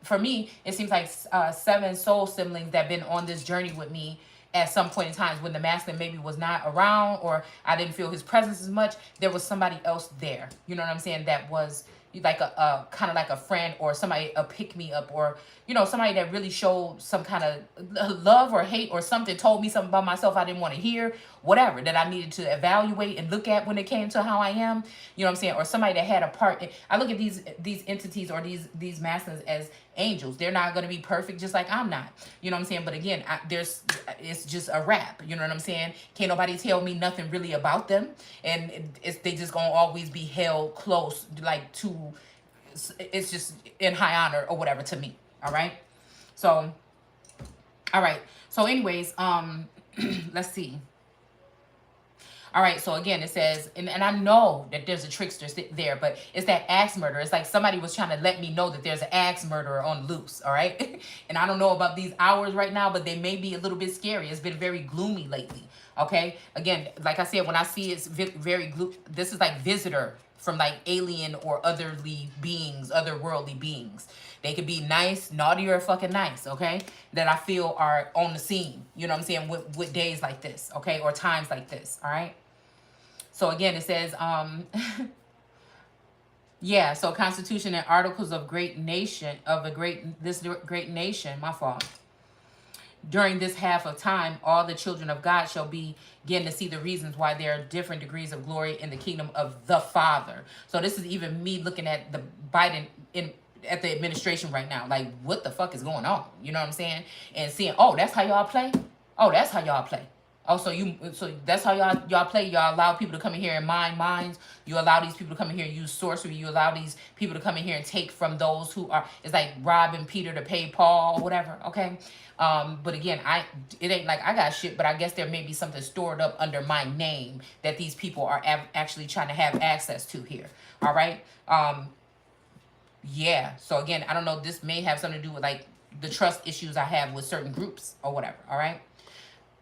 for me, it seems like 7 soul siblings that have been on this journey with me at some point in time when the masculine maybe was not around or I didn't feel his presence as much. There was somebody else there. You know what I'm saying? That was like a kind of like a friend or somebody, a pick me up, or, you know, somebody that really showed some kind of love or hate or something, told me something about myself I didn't want to hear, whatever, that I needed to evaluate and look at when it came to how I am, you know what I'm saying? Or somebody that had a part. I look at these entities or these masculines as angels. They're not going to be perfect, just like I'm not, you know what I'm saying? But again, it's just a wrap, you know what I'm saying? Can't nobody tell me nothing really about them, and they just gonna always be held close, like to, it's just in high honor or whatever to me. All right, so all right, so anyways, let's see. All right, so again, it says, and I know that there's a trickster there, but it's that axe murder. It's like somebody was trying to let me know that there's an axe murderer on loose, all right? And I don't know about these hours right now, but they may be a little bit scary. It's been very gloomy lately, Okay, again, like I said, when I see it's this is like visitor from like alien or otherly beings, otherworldly beings. They could be nice, naughty, or fucking nice, okay? That I feel are on the scene, you know what I'm saying, with days like this, okay? Or times like this, all right? So again, it says, yeah, so Constitution and Articles of great nation, this great nation, my fault. During this half of time, all the children of God shall begin to see the reasons why there are different degrees of glory in the kingdom of the Father. So this is even me looking at the Biden at the administration right now. Like, what the fuck is going on? You know what I'm saying? And seeing, oh, that's how y'all play? Oh, that's how y'all play. Oh, so that's how y'all play. Y'all allow people to come in here and mine minds. You allow these people to come in here and use sorcery. You allow these people to come in here and take from those who are, it's like robbing Peter to pay Paul or whatever, okay? But again, it ain't like I got shit, but I guess there may be something stored up under my name that these people are actually trying to have access to here, all right? Yeah, so again, I don't know, this may have something to do with like the trust issues I have with certain groups or whatever, all right?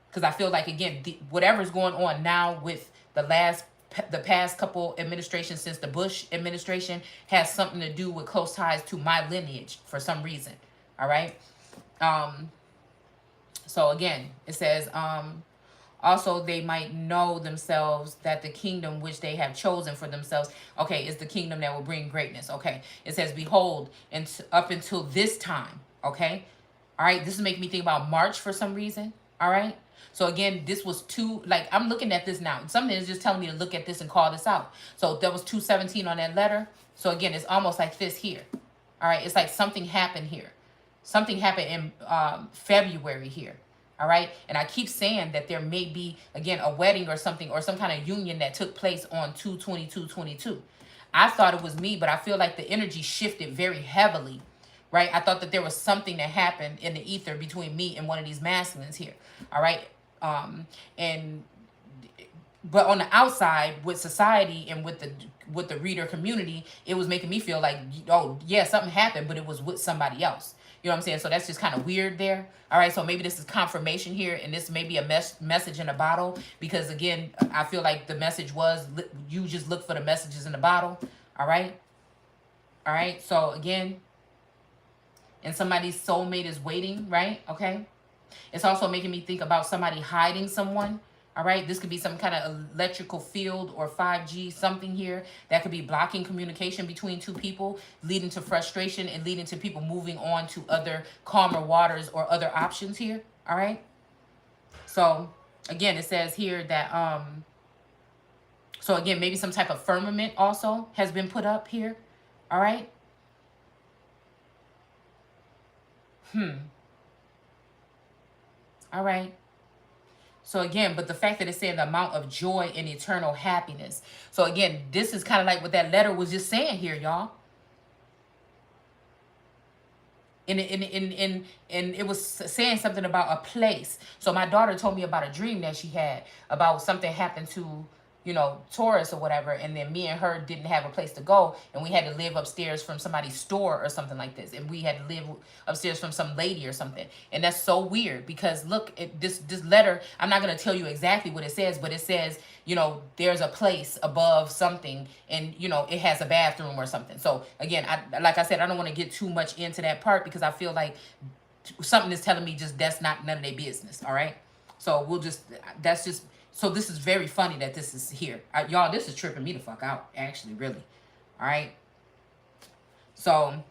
Because I feel like, again, whatever's going on now with the past couple administrations since the Bush administration has something to do with close ties to my lineage for some reason, all right? So again, it says, also they might know themselves that the kingdom which they have chosen for themselves, okay, is the kingdom that will bring greatness, okay? It says, behold, up until this time, okay? All right, this is making me think about March for some reason, all right? So again, this was I'm looking at this now. Something is just telling me to look at this and call this out. So there was 217 on that letter. So again, it's almost like this here. All right, it's like something happened here. Something happened in February here. All right, and I keep saying that there may be, again, a wedding or something or some kind of union that took place on 2/22/22. I thought it was me, but I feel like the energy shifted very heavily, right? I thought that there was something that happened in the ether between me and one of these masculines here. All right. But on the outside with society and with the reader community, it was making me feel like, oh yeah, something happened, but it was with somebody else. You know what I'm saying? So that's just kind of weird there. All right. So maybe this is confirmation here, and this may be a message in a bottle, because again, I feel like the message was, you just look for the messages in the bottle. All right. All right. So again, and somebody's soulmate is waiting, right? Okay. It's also making me think about somebody hiding someone. All right. This could be some kind of electrical field or 5G something here that could be blocking communication between two people, leading to frustration and leading to people moving on to other calmer waters or other options here. All right. So again, it says here that, so again, maybe some type of firmament also has been put up here. All right. All right. So again, but the fact that it's saying the amount of joy and eternal happiness. So again, this is kind of like what that letter was just saying here, y'all. And it was saying something about a place. So my daughter told me about a dream that she had about something happened to, you know, Taurus or whatever, and then me and her didn't have a place to go, and we had to live upstairs from somebody's store or something like this, and we had to live upstairs from some lady or something. And that's so weird, because look, this letter, I'm not going to tell you exactly what it says, but it says, you know, there's a place above something, and, you know, it has a bathroom or something. So again, like I said, I don't want to get too much into that part, because I feel like something is telling me just that's not none of their business. All right. So so this is very funny that this is here. Y'all, this is tripping me the fuck out, actually, really. All right. So, all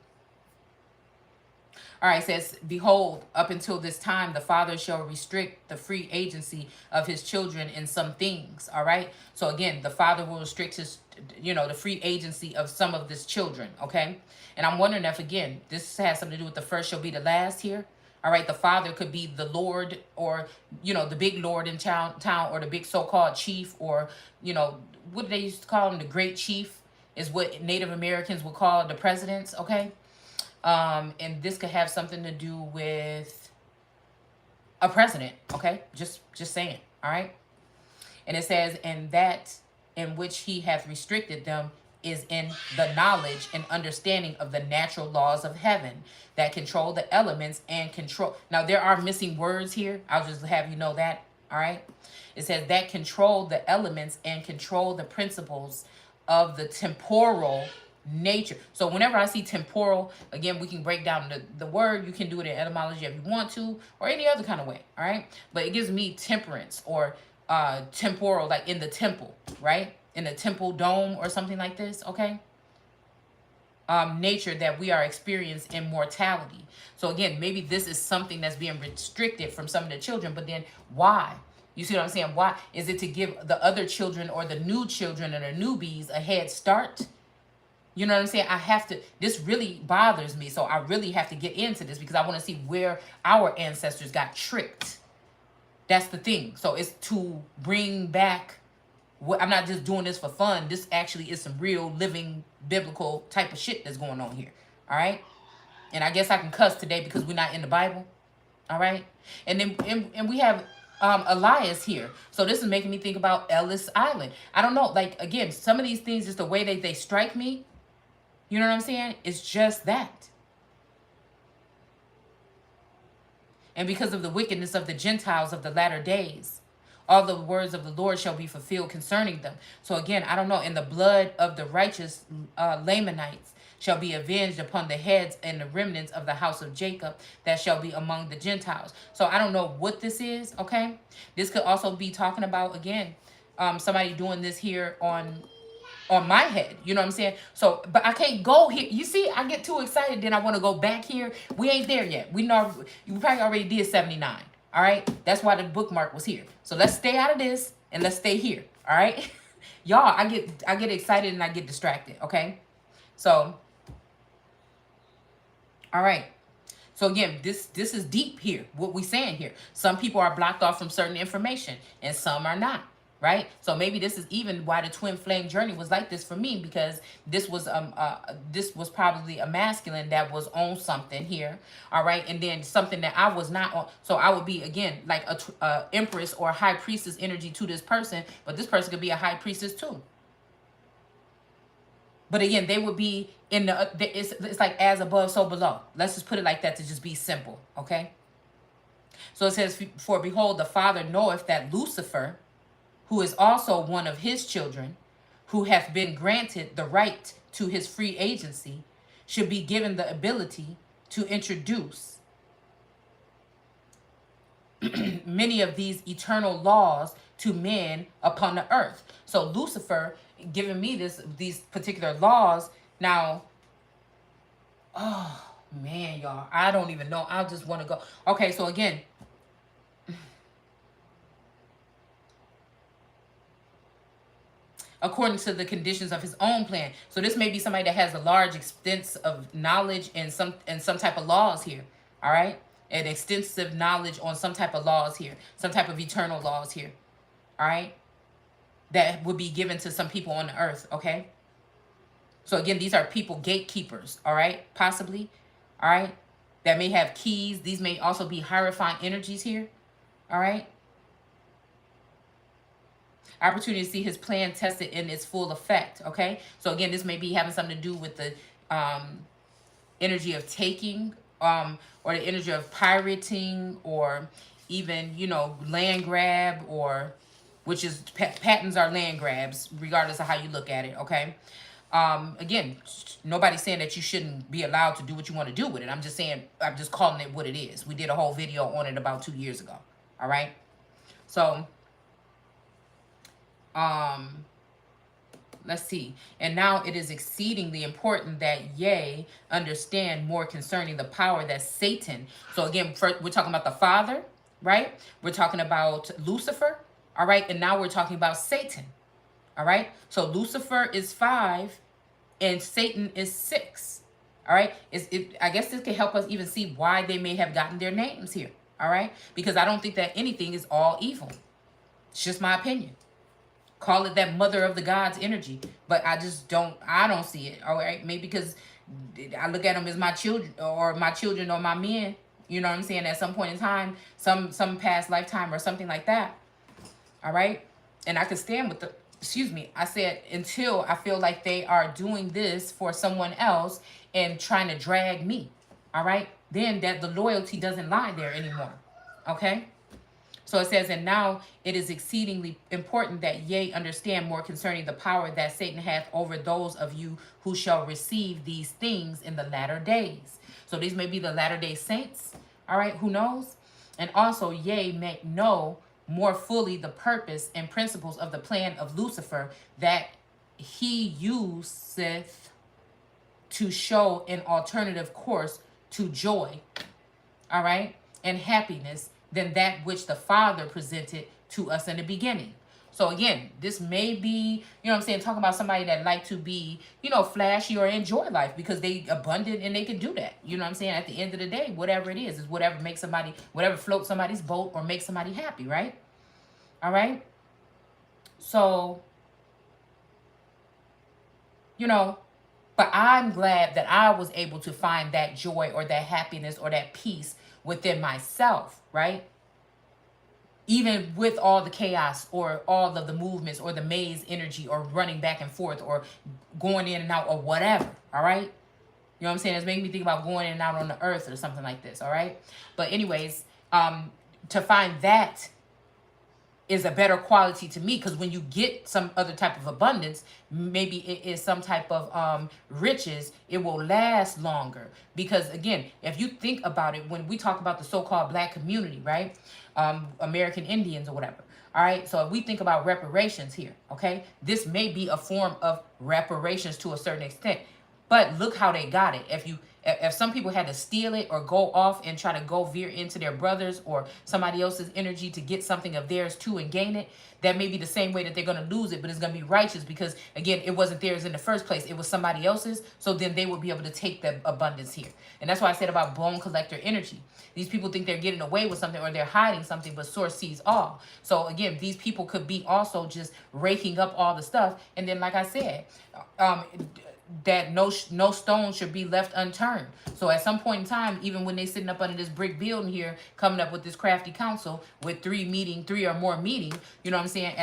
right, it says, behold, up until this time, the Father shall restrict the free agency of his children in some things. All right. So again, the Father will restrict his, you know, the free agency of some of his children. Okay. And I'm wondering if, again, this has something to do with the first shall be the last here. All right, the Father could be the Lord, or, you know, the big Lord in town, or the big so-called chief, or, you know, what do they used to call him? The great chief is what Native Americans would call the presidents, okay? And this could have something to do with a president, okay? Just saying, all right? And it says, and that in which he hath restricted them is in the knowledge and understanding of the natural laws of heaven that control the elements and control. Now, there are missing words here. I'll just have you know that. All right. It says that control the elements and control the principles of the temporal nature. So whenever I see temporal, again, we can break down the word. You can do it in etymology if you want to, or any other kind of way. All right. But it gives me temperance or temporal, like in the temple, right? In the temple dome or something like this. Okay. Nature that we are experiencing in mortality. So again, maybe this is something that's being restricted from some of the children, but then why? You see what I'm saying? Why? Is it to give the other children or the new children or the newbies a head start? You know what I'm saying? I have to, this really bothers me. So I really have to get into this because I want to see where our ancestors got tricked. That's the thing. So it's to bring back, I'm not just doing this for fun. This actually is some real living biblical type of shit that's going on here. All right. And I guess I can cuss today because we're not in the Bible. All right. And then and we have Elias here. So this is making me think about Ellis Island. I don't know. Like, again, some of these things, just the way they strike me. You know what I'm saying? It's just that. And because of the wickedness of the Gentiles of the latter days, all the words of the Lord shall be fulfilled concerning them. So again, I don't know. And the blood of the righteous Lamanites shall be avenged upon the heads and the remnants of the house of Jacob that shall be among the Gentiles. So I don't know what this is, okay? This could also be talking about, again, somebody doing this here on my head. You know what I'm saying? So, but I can't go here. You see, I get too excited, then I want to go back here. We ain't there yet. We know, you probably already did 79. All right? That's why the bookmark was here. So let's stay out of this and let's stay here. All right? Y'all, I get excited and I get distracted, okay? So, all right. So again, this is deep here, what we saying here. Some people are blocked off from certain information and some are not, right? So maybe this is even why the twin flame journey was like this for me, because this was probably a masculine that was on something here, all right? And then something that I was not on. So I would be, again, like a empress or high priestess energy to this person, but this person could be a high priestess too. But again, they would be in the, it's like as above, so below. Let's just put it like that to just be simple, okay? So it says, for behold, the Father knoweth that Lucifer, who is also one of his children, who hath been granted the right to his free agency, should be given the ability to introduce many of these eternal laws to men upon the earth. So Lucifer giving me these particular laws. Now, oh man, y'all, I don't even know. I just want to go. Okay, so again, according to the conditions of his own plan. So this may be somebody that has a large extent of knowledge and some type of laws here. All right, an extensive knowledge on some type of laws here, some type of eternal laws here. All right, that would be given to some people on the earth, okay? So again, these are people, gatekeepers, all right? Possibly, all right? That may have keys. These may also be hierophant energies here, all right? Opportunity to see his plan tested in its full effect, okay? So again, this may be having something to do with the energy of taking, or the energy of pirating, or even, you know, land grab, or which is patents are land grabs, regardless of how you look at it, okay? Again, nobody's saying that you shouldn't be allowed to do what you want to do with it. I'm just saying, I'm just calling it what it is. We did a whole video on it about 2 years ago, all right? So, let's see. And now it is exceedingly important that ye understand more concerning the power that Satan. So again, first, we're talking about the Father, right? We're talking about Lucifer. All right, and now we're talking about Satan. All right, so Lucifer is 5 and Satan is 6. All right, I guess this can help us even see why they may have gotten their names here. All right, because I don't think that anything is all evil. It's just my opinion. Call it that mother of the gods energy, but I don't see it. All right, maybe because I look at them as my children or my men. You know what I'm saying? At some point in time, some past lifetime or something like that. All right. And I could stand with I said, until I feel like they are doing this for someone else and trying to drag me. All right. Then that the loyalty doesn't lie there anymore. Okay. So it says, and now it is exceedingly important that ye understand more concerning the power that Satan hath over those of you who shall receive these things in the latter days. So these may be the latter day saints. All right, who knows? And also ye may know more fully the purpose and principles of the plan of Lucifer that he useth to show an alternative course to joy, all right, and happiness than that which the Father presented to us in the beginning. So again, this may be, you know what I'm saying, talking about somebody that like to be, you know, flashy or enjoy life because they abundant and they can do that. You know what I'm saying? At the end of the day, whatever it is whatever makes somebody, whatever floats somebody's boat or makes somebody happy, right? All right? So, you know, but I'm glad that I was able to find that joy or that happiness or that peace within myself, right? Even with all the chaos or all of the movements or the maze energy or running back and forth or going in and out or whatever, all right? You know what I'm saying? It's making me think about going in and out on the earth or something like this, all right? But anyways, to find that is a better quality to me, because when you get some other type of abundance, maybe it is some type of riches, it will last longer. Because again, if you think about it, when we talk about the so-called black community, right, American Indians or whatever, all right, so if we think about reparations here, okay, this may be a form of reparations to a certain extent, but look how they got it. If some people had to steal it or go off and try to go veer into their brothers or somebody else's energy to get something of theirs too and gain it, that may be the same way that they're going to lose it, but it's going to be righteous because, again, it wasn't theirs in the first place. It was somebody else's, so then they will be able to take the abundance here. And that's why I said about bone collector energy. These people think they're getting away with something or they're hiding something, but source sees all. So, again, these people could be also just raking up all the stuff. And then, like I said, that no stone should be left unturned. So at some point in time, even when they sitting up under this brick building here, coming up with this crafty council with three or more meetings, you know what I'm saying?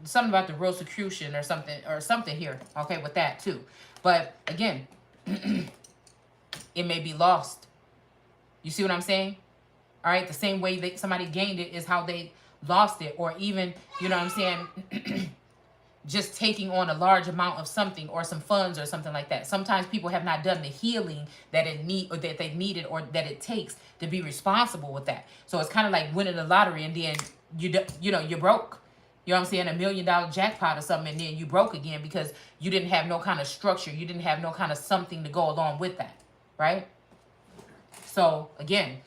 Something about the Rosicrucian or something here. Okay, with that too. But again, it may be lost. You see what I'm saying? All right, the same way that somebody gained it is how they lost it, or even, you know what I'm saying? Just taking on a large amount of something or some funds or something like that. Sometimes people have not done the healing that they needed or that it takes to be responsible with that. So it's kind of like winning the lottery and then you're broke. You know what I'm saying? $1 million jackpot or something, and then you broke again because you didn't have no kind of structure. You didn't have no kind of something to go along with that, right? So again,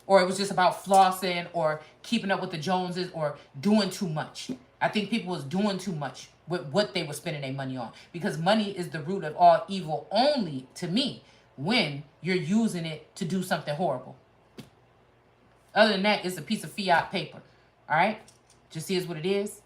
or it was just about flossing or keeping up with the Joneses or doing too much. I think people was doing too much with what they were spending their money on, because money is the root of all evil only to me when you're using it to do something horrible. Other than that, it's a piece of fiat paper. All right? Just is what it is.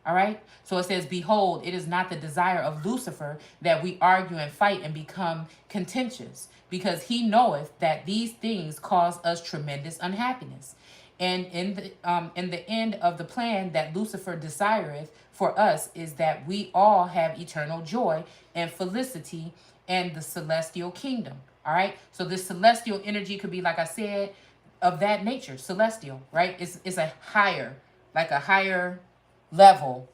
All right? So it says, behold, it is not the desire of Lucifer that we argue and fight and become contentious, because he knoweth that these things cause us tremendous unhappiness. And in the end of the plan that Lucifer desireth for us is that we all have eternal joy and felicity and the celestial kingdom. All right. So this celestial energy could be, like I said, of that nature, celestial, right? It's a higher, like a higher level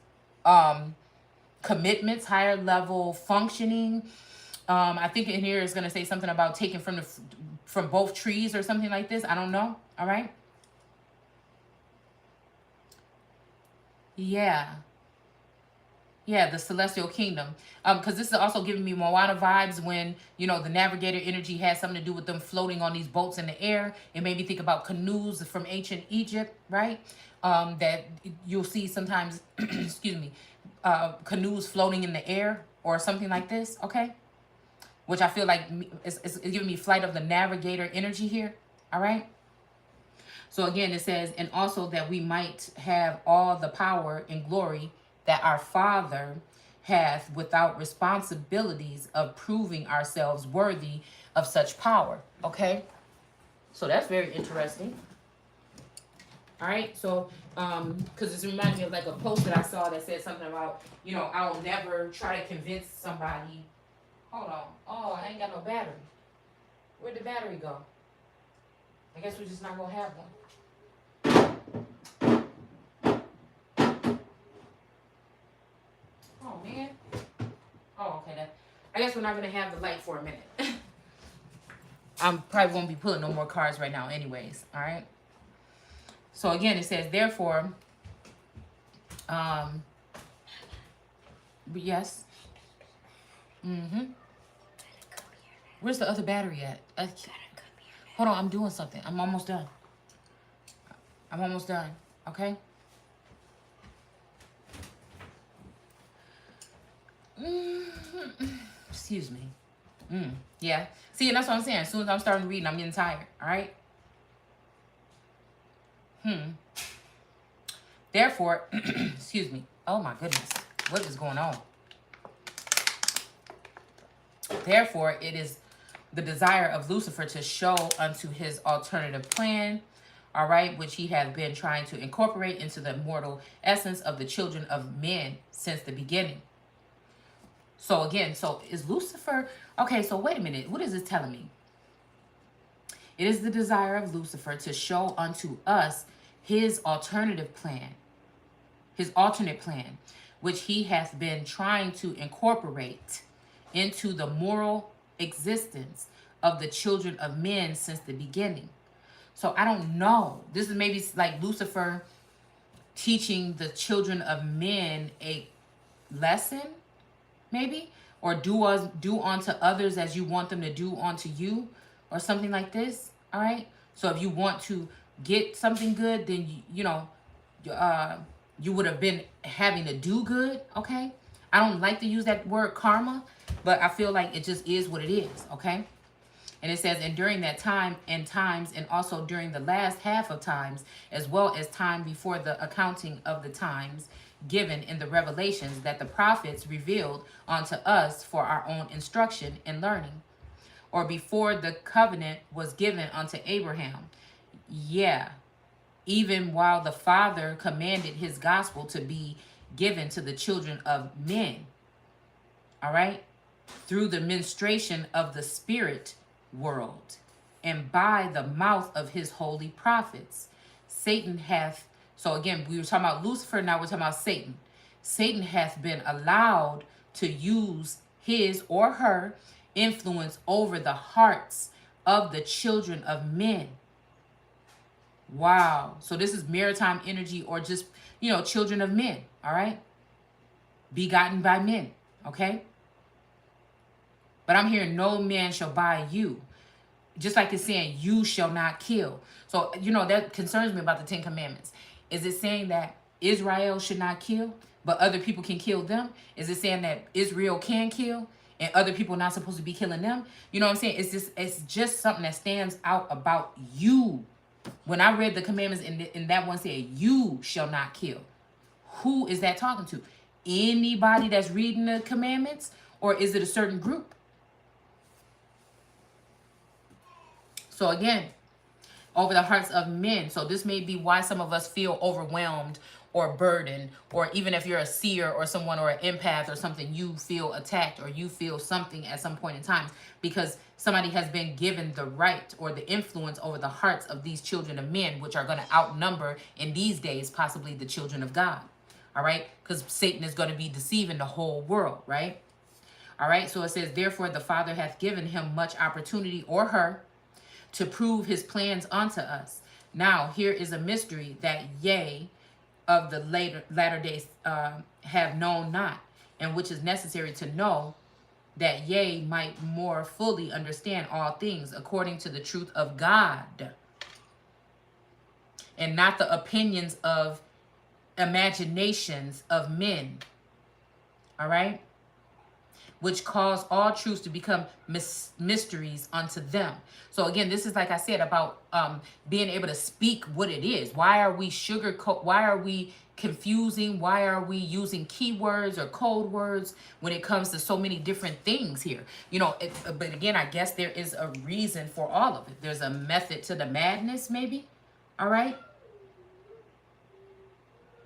commitments, higher level functioning. I think in here is going to say something about taking from both trees or something like this. I don't know. All right. Yeah, the celestial kingdom. Because this is also giving me Moana vibes when, you know, the navigator energy has something to do with them floating on these boats in the air. It made me think about canoes from ancient Egypt, right? That you'll see sometimes, excuse me, canoes floating in the air or something like this, okay? Which I feel like it's giving me flight of the navigator energy here, all right? So again, it says, and also that we might have all the power and glory that our Father hath without responsibilities of proving ourselves worthy of such power. Okay? So that's very interesting. All right? So, because this reminds me of like a post that I saw that said something about, you know, I'll never try to convince somebody. Hold on. Oh, I ain't got no battery. Where'd the battery go? I guess we're just not going to have one. I guess we're not going to have the light for a minute. I'm probably won't be pulling no more cards right now anyways. All right. So again, it says, therefore, yes. Where's the other battery at? Hold on, I'm doing something. I'm almost done. I'm almost done. Okay? Excuse me. Yeah. See, and that's what I'm saying. As soon as I'm starting reading, I'm getting tired. All right? Therefore, excuse me. Oh my goodness. What is going on? Therefore, it is the desire of Lucifer to show unto his alternative plan, all right, which he has been trying to incorporate into the mortal essence of the children of men since the beginning. So again, so is Lucifer, okay, so wait a minute. What is this telling me? It is the desire of Lucifer to show unto us his alternative plan, his alternate plan, which he has been trying to incorporate into the moral existence of the children of men since the beginning. So I don't know. This is maybe like Lucifer teaching the children of men a lesson, maybe, or do unto others as you want them to do unto you, or something like this. All right. So if you want to get something good, then you would have been having to do good. Okay. I don't like to use that word karma, but I feel like it just is what it is. Okay. And it says, and during that time and times, and also during the last half of times, as well as time before the accounting of the times given in the revelations that the prophets revealed unto us for our own instruction and learning, or before the covenant was given unto Abraham. Yeah, even while the Father commanded his gospel to be given to the children of men. All right? Through the ministration of the Spirit world, and by the mouth of his holy prophets. Satan hath, so again, we were talking about Lucifer, now we're talking about Satan. Satan hath been allowed to use his or her influence over the hearts of the children of men. Wow. So this is maritime energy, or just, children of men, all right? Begotten by men, okay? But I'm hearing no man shall buy you. Just like it's saying, you shall not kill. So, that concerns me about the 10 Commandments. Is it saying that Israel should not kill, but other people can kill them? Is it saying that Israel can kill and other people are not supposed to be killing them? You know what I'm saying? It's just something that stands out about you. When I read the commandments in that one said, you shall not kill. Who is that talking to? Anybody that's reading the commandments? Or is it a certain group? So again, over the hearts of men. So this may be why some of us feel overwhelmed or burdened, or even if you're a seer or someone or an empath or something, you feel attacked or you feel something at some point in time because somebody has been given the right or the influence over the hearts of these children of men, which are going to outnumber in these days possibly the children of God. All right, because Satan is going to be deceiving the whole world, right? All right, so it says, therefore the Father hath given him much opportunity, or her, to prove his plans unto us. Now, here is a mystery that ye of the latter days have known not, and which is necessary to know, that ye might more fully understand all things according to the truth of God, and not the opinions of imaginations of men. All right? Which cause all truths to become mysteries unto them. So again, this is like I said about being able to speak what it is. Why are we why are we confusing? Why are we using keywords or code words when it comes to so many different things here? But again, I guess there is a reason for all of it. There's a method to the madness, maybe. All right.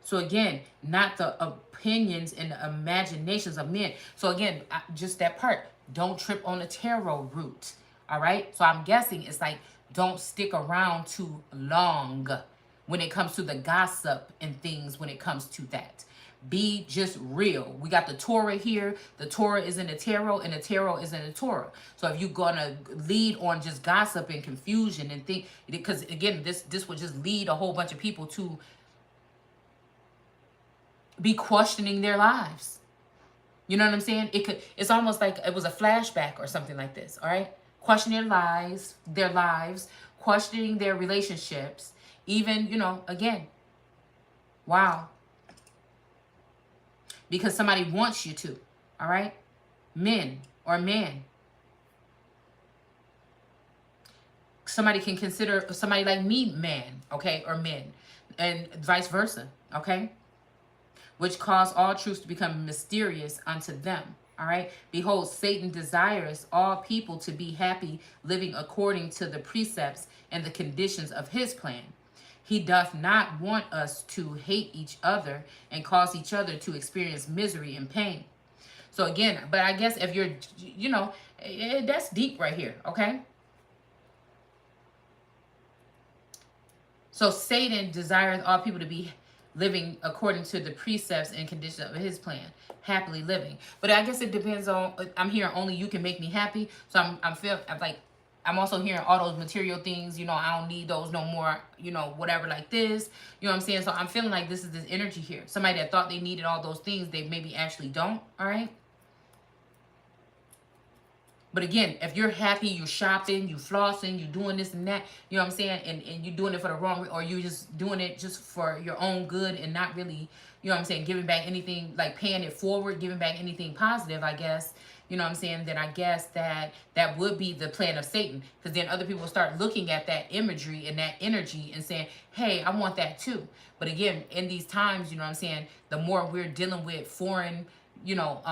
So again, not the opinions and the imaginations of men. So again, just that part, don't trip on the tarot root. All right. So I'm guessing it's like, don't stick around too long when it comes to the gossip and things when it comes to that. Be just real. We got the Torah here. The Torah is in the tarot, and the tarot is in the Torah. So if you're gonna lead on just gossip and confusion and think, because again, this would just lead a whole bunch of people to be questioning their lives. You know what I'm saying? It's almost like it was a flashback or something like this. All right, questioning their lives, questioning their relationships. Even, you know, again, wow. Because somebody wants you to, all right? Men or man. Somebody can consider somebody like me man, okay, or men, and vice versa, okay? Which cause all truths to become mysterious unto them, all right? Behold, Satan desires all people to be happy, living according to the precepts and the conditions of his plan. He doth not want us to hate each other and cause each other to experience misery and pain. So again, but I guess if you're, you know, that's deep right here, okay? So Satan desires all people to be living according to the precepts and conditions of his plan, happily living. But I guess it depends on, I'm hearing only you can make me happy. So I'm also hearing all those material things, you know, I don't need those no more, you know, whatever like this. You know what I'm saying? So I'm feeling like this is this energy here. Somebody that thought they needed all those things, they maybe actually don't, all right? But again, if you're happy, you're shopping, you flossing, you're doing this and that, you know what I'm saying? And you're doing it for the wrong, or you're just doing it just for your own good and not really, you know what I'm saying, giving back anything, like paying it forward, giving back anything positive, I guess. You know what I'm saying? Then I guess that would be the plan of Satan. Because then other people start looking at that imagery and that energy and saying, hey, I want that too. But again, in these times, you know what I'm saying, the more we're dealing with foreign, you know,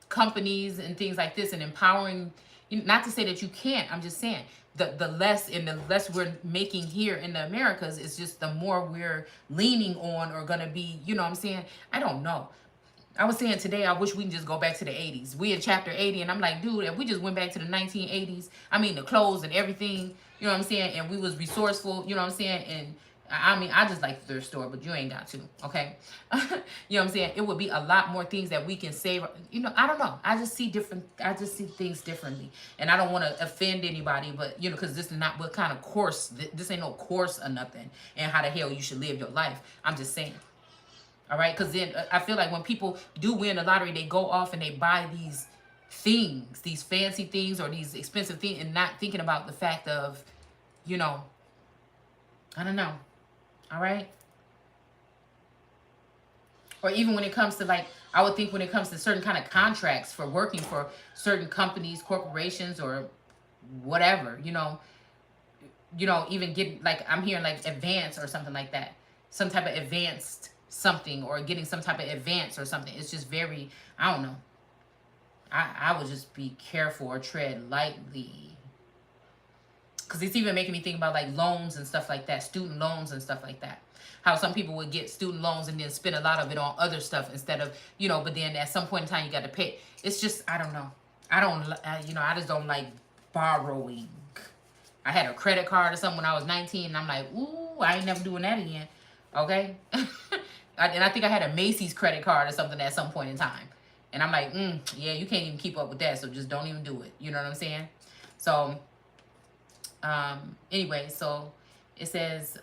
companies and things like this and empowering, not to say that you can't, I'm just saying, the less we're making here in the Americas, is just the more we're leaning on or going to be, you know what I'm saying? I don't know. I was saying today, I wish we can just go back to the 80s. We in chapter 80, and I'm like, dude, if we just went back to the 1980s, I mean, the clothes and everything, you know what I'm saying? And we was resourceful, you know what I'm saying? And I mean, I just like the thrift store, but you ain't got to, okay? You know what I'm saying? It would be a lot more things that we can save. You know, I don't know. I just see things differently. And I don't want to offend anybody, but, you know, because this is not what kind of course, this ain't no course or nothing, and how the hell you should live your life. I'm just saying. All right, because then I feel like when people do win the lottery, they go off and they buy these things, these fancy things or these expensive things, and not thinking about the fact of, you know, I don't know. All right. Or even when it comes to, like, I would think when it comes to certain kind of contracts for working for certain companies, corporations, or whatever, you know, even get, like, I'm hearing like advance or something like that, some type of advanced something, or getting some type of advance or something. It's just very, I don't know. I would just be careful or tread lightly. Because it's even making me think about like loans and stuff like that, student loans and stuff like that. How some people would get student loans and then spend a lot of it on other stuff instead of, you know, but then at some point in time you got to pay. It's just, I don't know. You know, I just don't like borrowing. I had a credit card or something when I was 19, and I'm like, ooh, I ain't never doing that again. Okay? And I think I had a Macy's credit card or something at some point in time. And I'm like, yeah, you can't even keep up with that, so just don't even do it. You know what I'm saying? So, anyway, so it says,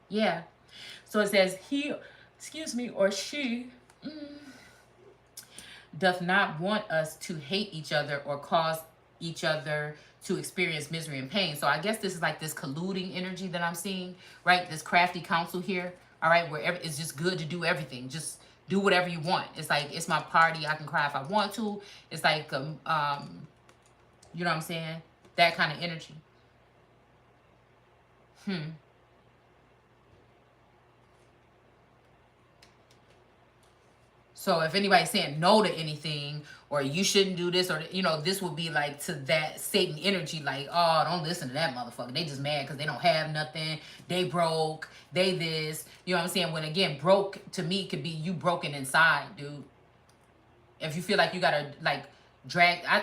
yeah. So it says, he, or she, doth not want us to hate each other or cause each other to experience misery and pain. So I guess this is like this colluding energy that I'm seeing, right? This crafty council here, all right, where it's just good to do everything. Just do whatever you want. It's like, it's my party. I can cry if I want to. It's like, you know what I'm saying? That kind of energy. So if anybody's saying no to anything, or you shouldn't do this, or, you know, this would be like to that Satan energy, like, oh, don't listen to that motherfucker. They just mad because they don't have nothing. They broke. They this. You know what I'm saying? When, again, broke to me could be you broken inside, dude. If you feel like you got to, like,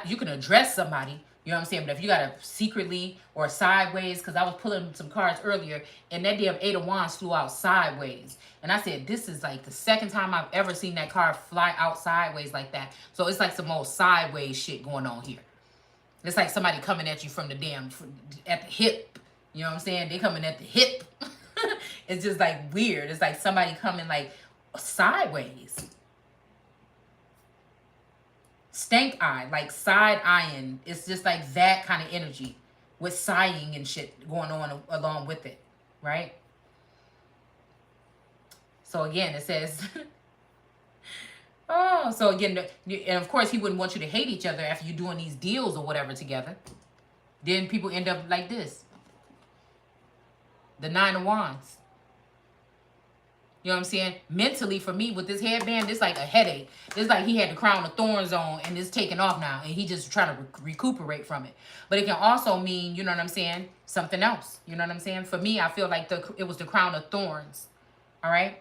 you can address somebody, You know what I'm saying? But if you got to secretly or sideways, because I was pulling some cards earlier, and that damn 8 of Wands flew out sideways. And I said, this is like the second time I've ever seen that card fly out sideways like that. So it's like some old sideways shit going on here. It's like somebody coming at you from the damn, at the hip. You know what I'm saying? They coming at the hip. It's just like weird. It's like somebody coming like sideways. Stank eye, like side eyeing. It's just like that kind of energy with sighing and shit going on along with it, right? So again, it says, oh, so again, and of course he wouldn't want you to hate each other after you're doing these deals or whatever together. Then people end up like this. The 9 of Wands. You know what I'm saying? Mentally, for me, with this headband, it's like a headache. It's like he had the crown of thorns on and it's taking off now. And he just trying to recuperate from it. But it can also mean, you know what I'm saying, something else. You know what I'm saying? For me, I feel like it was the crown of thorns. All right?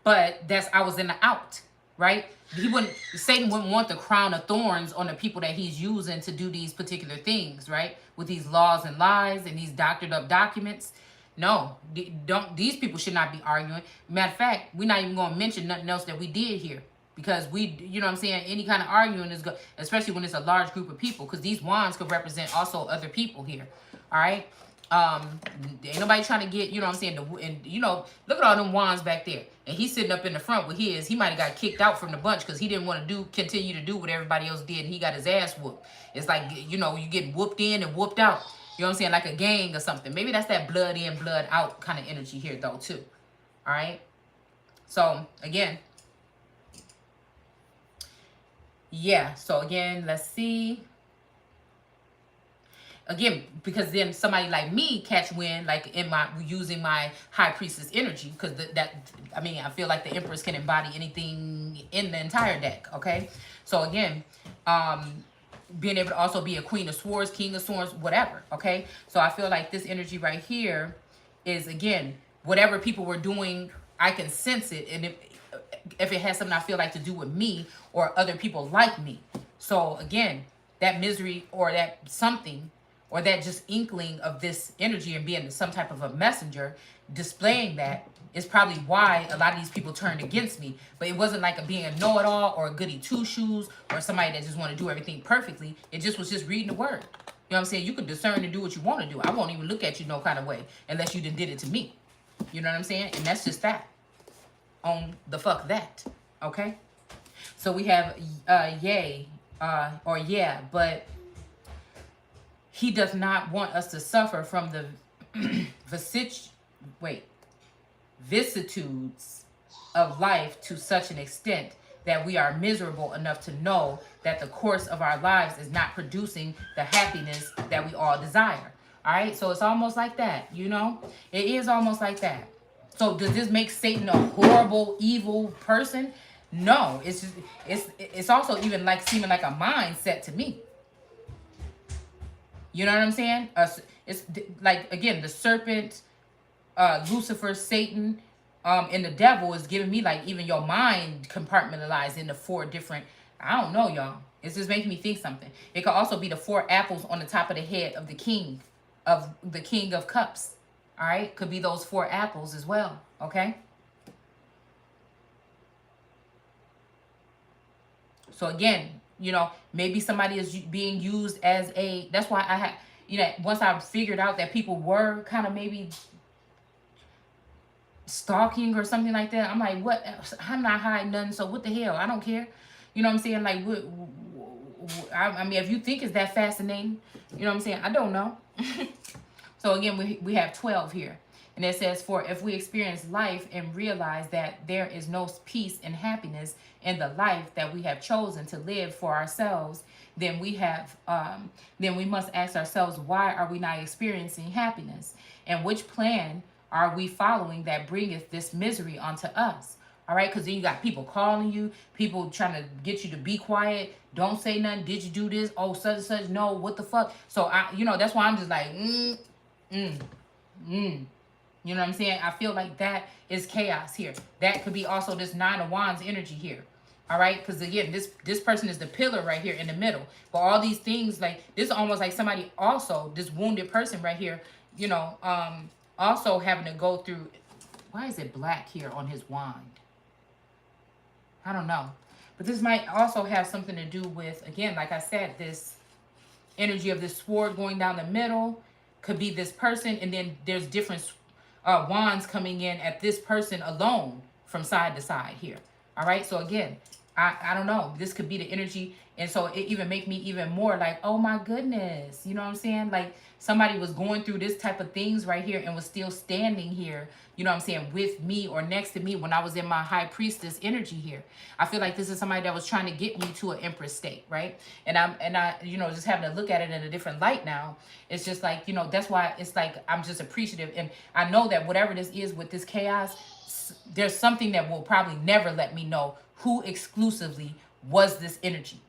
But I was in the out, right? Satan wouldn't want the crown of thorns on the people that he's using to do these particular things, right? With these laws and lies and these doctored up documents. No, these people should not be arguing. Matter of fact, we're not even going to mention nothing else that we did here. Because you know what I'm saying, any kind of arguing is good, especially when it's a large group of people. Because these wands could represent also other people here. All right? Ain't nobody trying to get, you know what I'm saying, and you know, look at all them wands back there. And he's sitting up in the front with his. He might have got kicked out from the bunch because he didn't want to continue to do what everybody else did, and he got his ass whooped. It's like, you know, you get whooped in and whooped out. You know what I'm saying? Like a gang or something. Maybe that's that blood in, blood out kind of energy here though too. All right? So, again. Yeah. So, again, let's see. Again, because then somebody like me catch wind, like using my high priestess energy, because I mean, I feel like the empress can embody anything in the entire deck. Okay, so again, being able to also be a queen of swords, king of swords, whatever. Okay, so I feel like this energy right here is, again, whatever people were doing, I can sense it, and if it has something I feel like to do with me or other people like me. So again, that misery or that something, or that just inkling of this energy and being some type of a messenger, displaying that is probably why a lot of these people turned against me. But it wasn't like being a know-it-all or a goody two-shoes or somebody that just want to do everything perfectly. It just was just reading the word. You know what I'm saying? You can discern and do what you want to do. I won't even look at you no kind of way unless you did it to me. You know what I'm saying? And that's just that. On the fuck that. Okay? So we have yay, or yeah, but he does not want us to suffer from the vicissitudes of life to such an extent that we are miserable enough to know that the course of our lives is not producing the happiness that we all desire. All right, so it's almost like that, you know? It is almost like that. So does this make Satan a horrible, evil person? No, it's just, it's also even like seeming like a mindset to me. You know what I'm saying? It's like, again, the serpent, Lucifer, Satan, and the devil is giving me like even your mind compartmentalized into 4 different, I don't know, y'all. It's just making me think something. It could also be the 4 apples on the top of the head of the king of cups. All right? Could be those 4 apples as well. Okay? So again, you know, maybe somebody is being used as that's why I had, you know, once I figured out that people were kind of maybe stalking or something like that, I'm like, what? I'm not hiding nothing, so what the hell? I don't care. You know what I'm saying? Like, I mean, if you think it's that fascinating, you know what I'm saying? I don't know. So again, we have 12 here. And it says, for if we experience life and realize that there is no peace and happiness in the life that we have chosen to live for ourselves, then we must ask ourselves, why are we not experiencing happiness? And which plan are we following that bringeth this misery onto us? All right, because then you got people calling you, people trying to get you to be quiet, don't say nothing, did you do this? Oh, such and such, no, what the fuck? So, you know, that's why I'm just like, You know what I'm saying? I feel like that is chaos here. That could be also this 9 of Wands energy here. All right, because again, this person is the pillar right here in the middle. But all these things, like this is almost like somebody also, this wounded person right here, you know, also having to go through. Why is it black here on his wand? I don't know. But this might also have something to do with, again, like I said, this energy of this sword going down the middle could be this person, and then there's different wands coming in at this person alone from side to side here. All right, so again, I don't know. This could be the energy, and so it even make me even more like, oh my goodness, you know what I'm saying? Like somebody was going through this type of things right here and was still standing here, you know what I'm saying, with me or next to me when I was in my high priestess energy here. I feel like this is somebody that was trying to get me to an empress state, right? And I, you know, just having to look at it in a different light now. It's just like, you know, that's why it's like I'm just appreciative, and I know that whatever this is with this chaos, there's something that will probably never let me know who exclusively was this energy.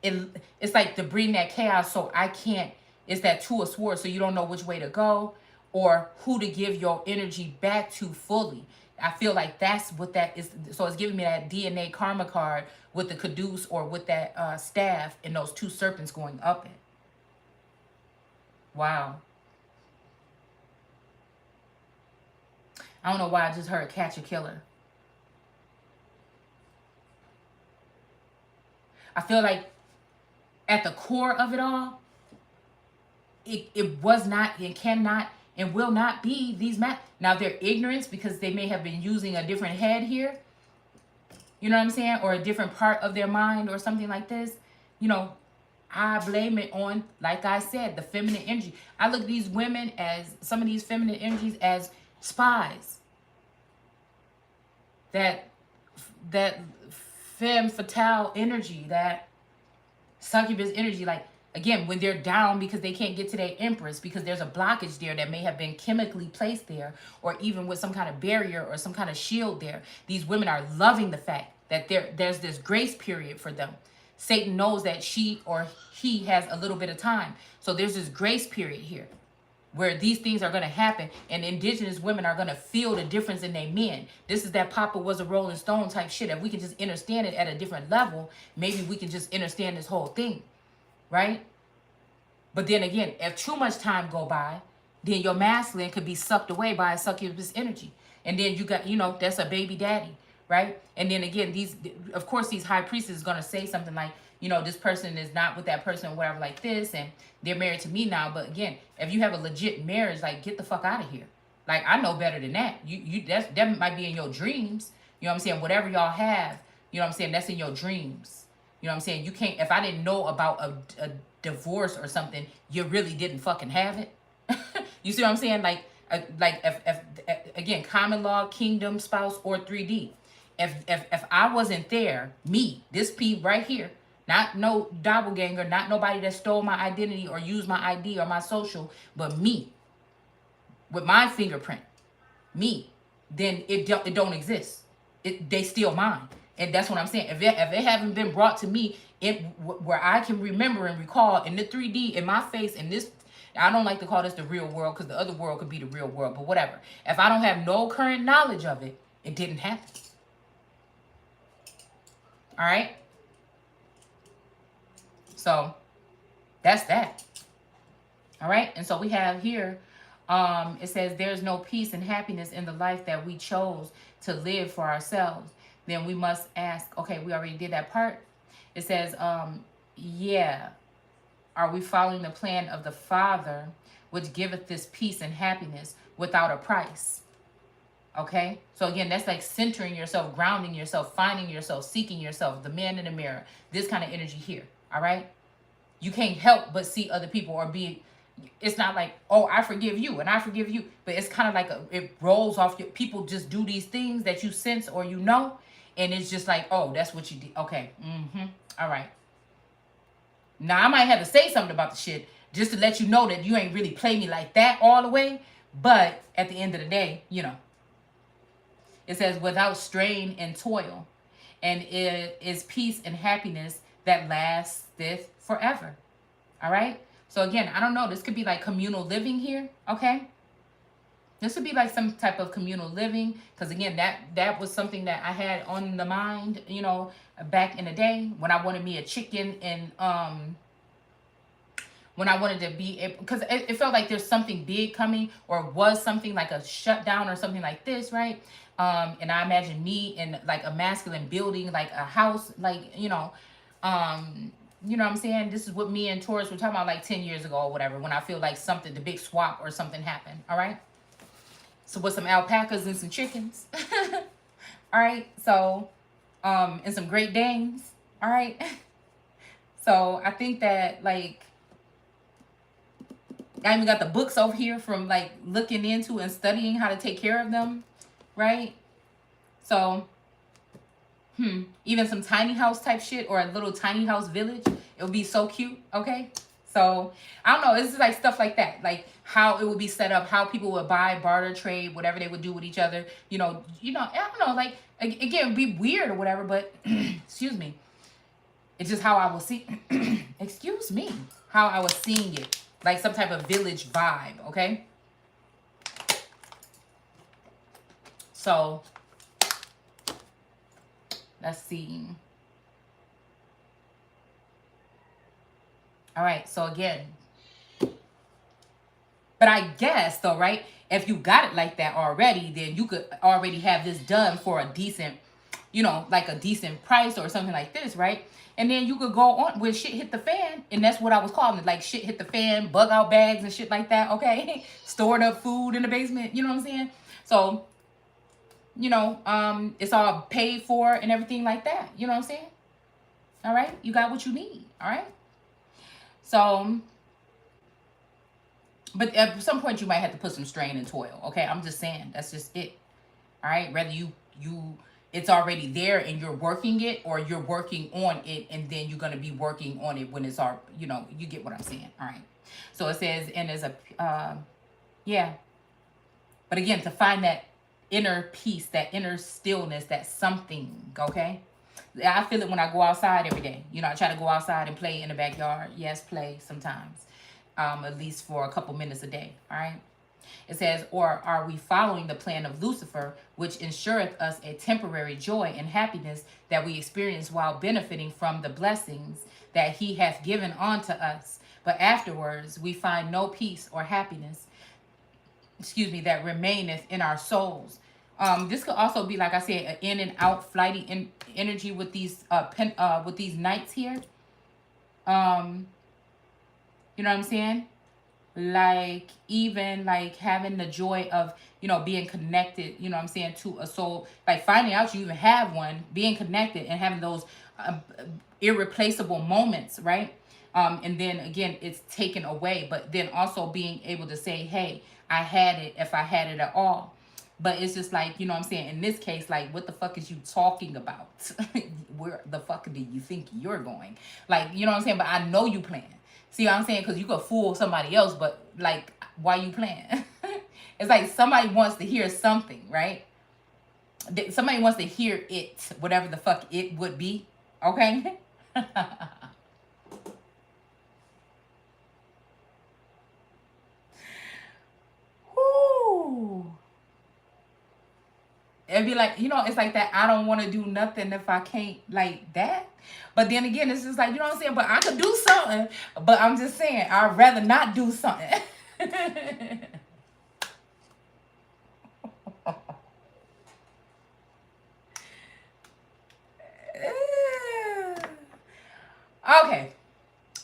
It's like to bring that chaos, so I can't, it's that Two of Swords, so you don't know which way to go or who to give your energy back to fully. I feel like that's what that is. So it's giving me that DNA karma card with the caduce or with that staff and those two serpents going up it. Wow. I don't know why I just heard catch a killer. I feel like at the core of it all, it was not and cannot and will not be these now they're ignorance because they may have been using a different head here. You know what I'm saying? Or a different part of their mind or something like this. You know, I blame it on, like I said, the feminine energy. I look at these women as, some of these feminine energies as spies. That femme fatale energy, that succubus energy, like, again, when they're down because they can't get to their empress, because there's a blockage there that may have been chemically placed there, or even with some kind of barrier or some kind of shield there. These women are loving the fact that there's this grace period for them. Satan knows that she or he has a little bit of time. So there's this grace period here where these things are going to happen, and indigenous women are going to feel the difference in their men. This is that Papa was a Rolling Stone type shit. If we can just understand it at a different level, maybe we can just understand this whole thing, right? But then again, if too much time go by, then your masculine could be sucked away by a succubus energy. And then you got, you know, that's a baby daddy, right? And then again, these, of course, these high priestesses is going to say something like, you know, this person is not with that person or whatever like this, and they're married to me now. But again, if you have a legit marriage, like, get the fuck out of here. Like, I know better than that. That might be in your dreams. You know what I'm saying? Whatever y'all have, you know what I'm saying? That's in your dreams. You know what I'm saying? You can't, if I didn't know about a divorce or something, you really didn't fucking have it. You see what I'm saying? Like if again, common law, kingdom, spouse, or 3D. If I wasn't there, me, this P right here, not no doppelganger, not nobody that stole my identity or used my ID or my social, but me, with my fingerprint, me, then it don't exist. They steal mine. And that's what I'm saying. If it haven't been brought to me, where I can remember and recall in the 3D, in my face, in this, I don't like to call this the real world because the other world could be the real world, but whatever. If I don't have no current knowledge of it, it didn't happen. All right? So that's that. All right? And so we have here, it says, there's no peace and happiness in the life that we chose to live for ourselves. Then we must ask, okay, we already did that part. It says, yeah, are we following the plan of the Father, which giveth this peace and happiness without a price? Okay, so again, that's like centering yourself, grounding yourself, finding yourself, seeking yourself, the man in the mirror, this kind of energy here. All right, you can't help but see other people or be, it's not like, oh, I forgive you and I forgive you, but it's kind of like it rolls off your, people just do these things that you sense or you know, and it's just like, oh, that's what you did. Okay, all right. Now I might have to say something about the shit just to let you know that you ain't really play me like that all the way, but at the end of the day, you know. It says, without strain and toil, and it is peace and happiness that lasteth forever. All right? So again, I don't know. This could be like communal living here, okay? This would be like some type of communal living, because again, that was something that I had on the mind, you know, back in the day when I wanted me a chicken, and when I wanted to be able, because it felt like there's something big coming, or was something like a shutdown or something like this, right? And I imagine me in like a masculine building, like a house, like, you know what I'm saying? This is what me and Taurus were talking about like 10 years ago or whatever, when I feel like something, the big swap or something happened, all right? So with some alpacas and some chickens, all right? So, and some Great Danes, all right? So I think that, like, I even got the books over here from like looking into and studying how to take care of them, right? So, even some tiny house type shit, or a little tiny house village, it would be so cute, okay? So, I don't know, it's just like stuff like that, like how it would be set up, how people would buy, barter, trade, whatever they would do with each other, you know, I don't know, like, again, it'd be weird or whatever, but, excuse me, it's just how I will see, excuse me, how I was seeing it. Like some type of village vibe, okay? So, let's see. All right, so again. But I guess, though, right? If you got it like that already, then you could already have this done for a decent, you know, like a decent price or something like this, right? And then you could go on when shit hit the fan. And that's what I was calling it. Like shit hit the fan, bug out bags and shit like that. Okay. Stored up food in the basement. You know what I'm saying? So, you know, it's all paid for and everything like that. You know what I'm saying? All right. You got what you need. All right. So, but at some point you might have to put some strain and toil. Okay. I'm just saying. That's just it. All right. Whether it's already there and you're working it, or you're working on it and then you're going to be working on it when it's all, you know, you get what I'm saying. All right. So it says, and there's a, yeah. But again, to find that inner peace, that inner stillness, that something, okay? I feel it when I go outside every day. You know, I try to go outside and play in the backyard. Yes, play sometimes, at least for a couple minutes a day. All right. It says, or are we following the plan of Lucifer, which ensureth us a temporary joy and happiness that we experience while benefiting from the blessings that he hath given unto us? But afterwards we find no peace or happiness, that remaineth in our souls. This could also be, like I said, an in and out flighty energy with these knights here. You know what I'm saying? Like, even like having the joy of, you know, being connected, you know what I'm saying, to a soul, like finding out you even have one, being connected and having those irreplaceable moments, right? And then again, it's taken away, but then also being able to say, hey, I had it, if I had it at all. But it's just like, you know what I'm saying, in this case, like, what the fuck is you talking about? Where the fuck do you think you're going? Like, you know what I'm saying? But I know you plan. See what I'm saying? Because you could fool somebody else, but like, why you playing? It's like somebody wants to hear something, right? Somebody wants to hear it, whatever the fuck it would be. Okay? Whoo. It'd be like, you know, it's like that. I don't want to do nothing if I can't, like that. But then again, it's just like, you know what I'm saying? But I could do something. But I'm just saying, I'd rather not do something. Okay.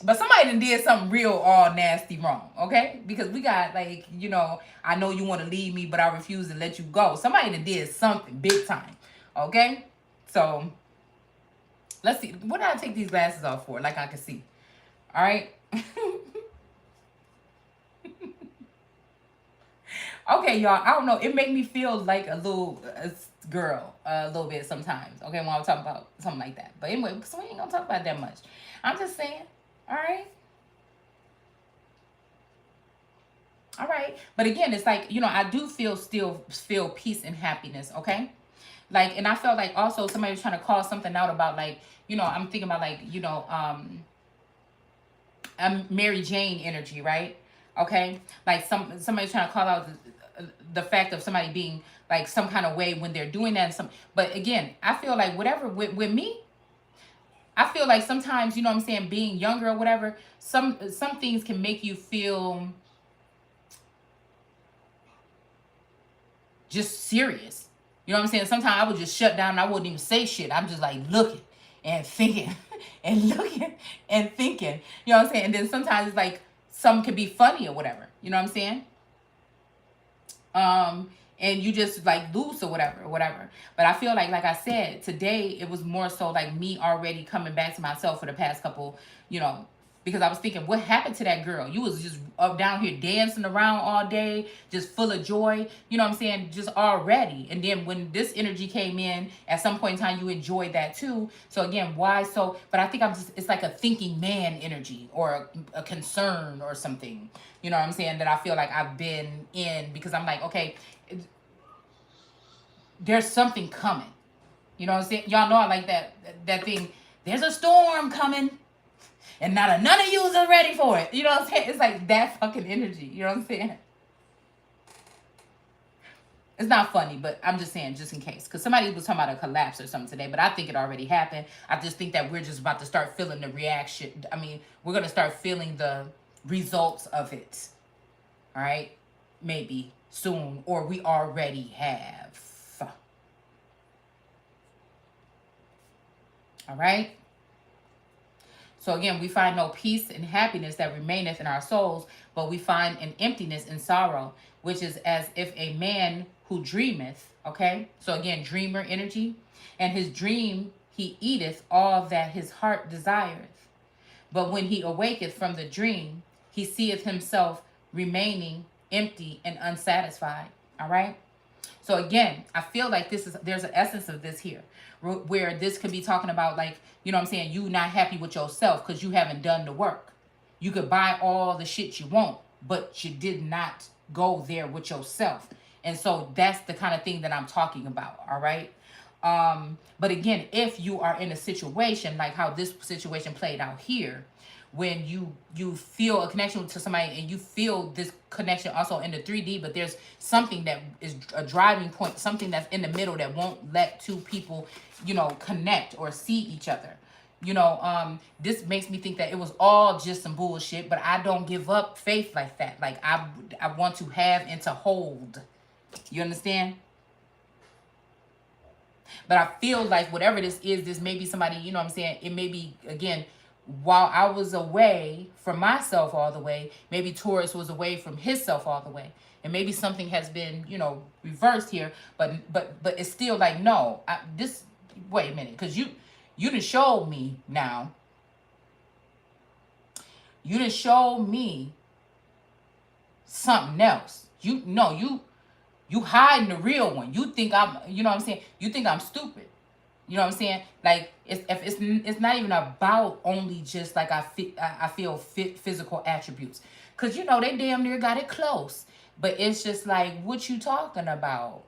But somebody done did something real all nasty wrong, okay? Because we got, like, you know, I know you want to leave me, but I refuse to let you go. Somebody done did something big time, okay? So, let's see. What did I take these glasses off for? Like I can see. All right? Okay, y'all. I don't know. It made me feel like a little girl a little bit sometimes, okay, when I was talking about something like that. But anyway, so we ain't going to talk about that much. I'm just saying. All right. All right. But again, it's like, you know, I do still feel peace and happiness. Okay. Like, and I felt like also somebody was trying to call something out about, like, you know, I'm thinking about, like, you know, Mary Jane energy, right? Okay. Like somebody's trying to call out the fact of somebody being like some kind of way when they're doing that. But again, I feel like whatever with me, I feel like sometimes, you know what I'm saying, being younger or whatever, some things can make you feel just serious. You know what I'm saying? Sometimes I would just shut down and I wouldn't even say shit. I'm just like looking and thinking and looking and thinking. You know what I'm saying? And then sometimes it's like some could be funny or whatever. You know what I'm saying? And you just like loose or whatever. But I feel like I said, today it was more so like me already coming back to myself for the past couple, you know, because I was thinking, what happened to that girl? You was just up down here dancing around all day, just full of joy, you know what I'm saying, just already. And then when this energy came in, at some point in time, you enjoyed that too. So again, why so? But I think it's like a thinking man energy or a concern or something, you know what I'm saying, that I feel like I've been in, because I'm like, okay, there's something coming. You know what I'm saying? Y'all know I like that thing. There's a storm coming. And none of yous are ready for it. You know what I'm saying? It's like that fucking energy. You know what I'm saying? It's not funny, but I'm just saying, just in case. Because somebody was talking about a collapse or something today, but I think it already happened. I just think that we're just about to start feeling the reaction. I mean, we're going to start feeling the results of it. All right? Maybe soon. Or we already have. All right? So again, we find no peace and happiness that remaineth in our souls, but we find an emptiness and sorrow, which is as if a man who dreameth, okay? So again, dreamer energy, and his dream he eateth all that his heart desireth. But when he awaketh from the dream, he seeth himself remaining empty and unsatisfied, all right? So again, I feel like there's an essence of this here, where this could be talking about, like, you know what I'm saying, you not happy with yourself because you haven't done the work. You could buy all the shit you want, but you did not go there with yourself. And so that's the kind of thing that I'm talking about, all right? But again, if you are in a situation like how this situation played out here, when you feel a connection to somebody and you feel this connection also in the 3D, but there's something that is a driving point, something that's in the middle that won't let two people, you know, connect or see each other. You know, this makes me think that it was all just some bullshit, but I don't give up faith like that. Like I want to have and to hold. You understand? But I feel like whatever this is, this may be somebody, you know what I'm saying? It may be, again, while I was away from myself all the way, maybe Taurus was away from himself all the way. And maybe something has been, you know, reversed here. But it's still like, no, wait a minute. Because you done showed me now. You done showed me something else. You hiding the real one. You think I'm, you know what I'm saying? You think I'm stupid. You know what I'm saying? Like, it's not even about only just like I feel physical attributes. Because, you know, they damn near got it close. But it's just like, what you talking about?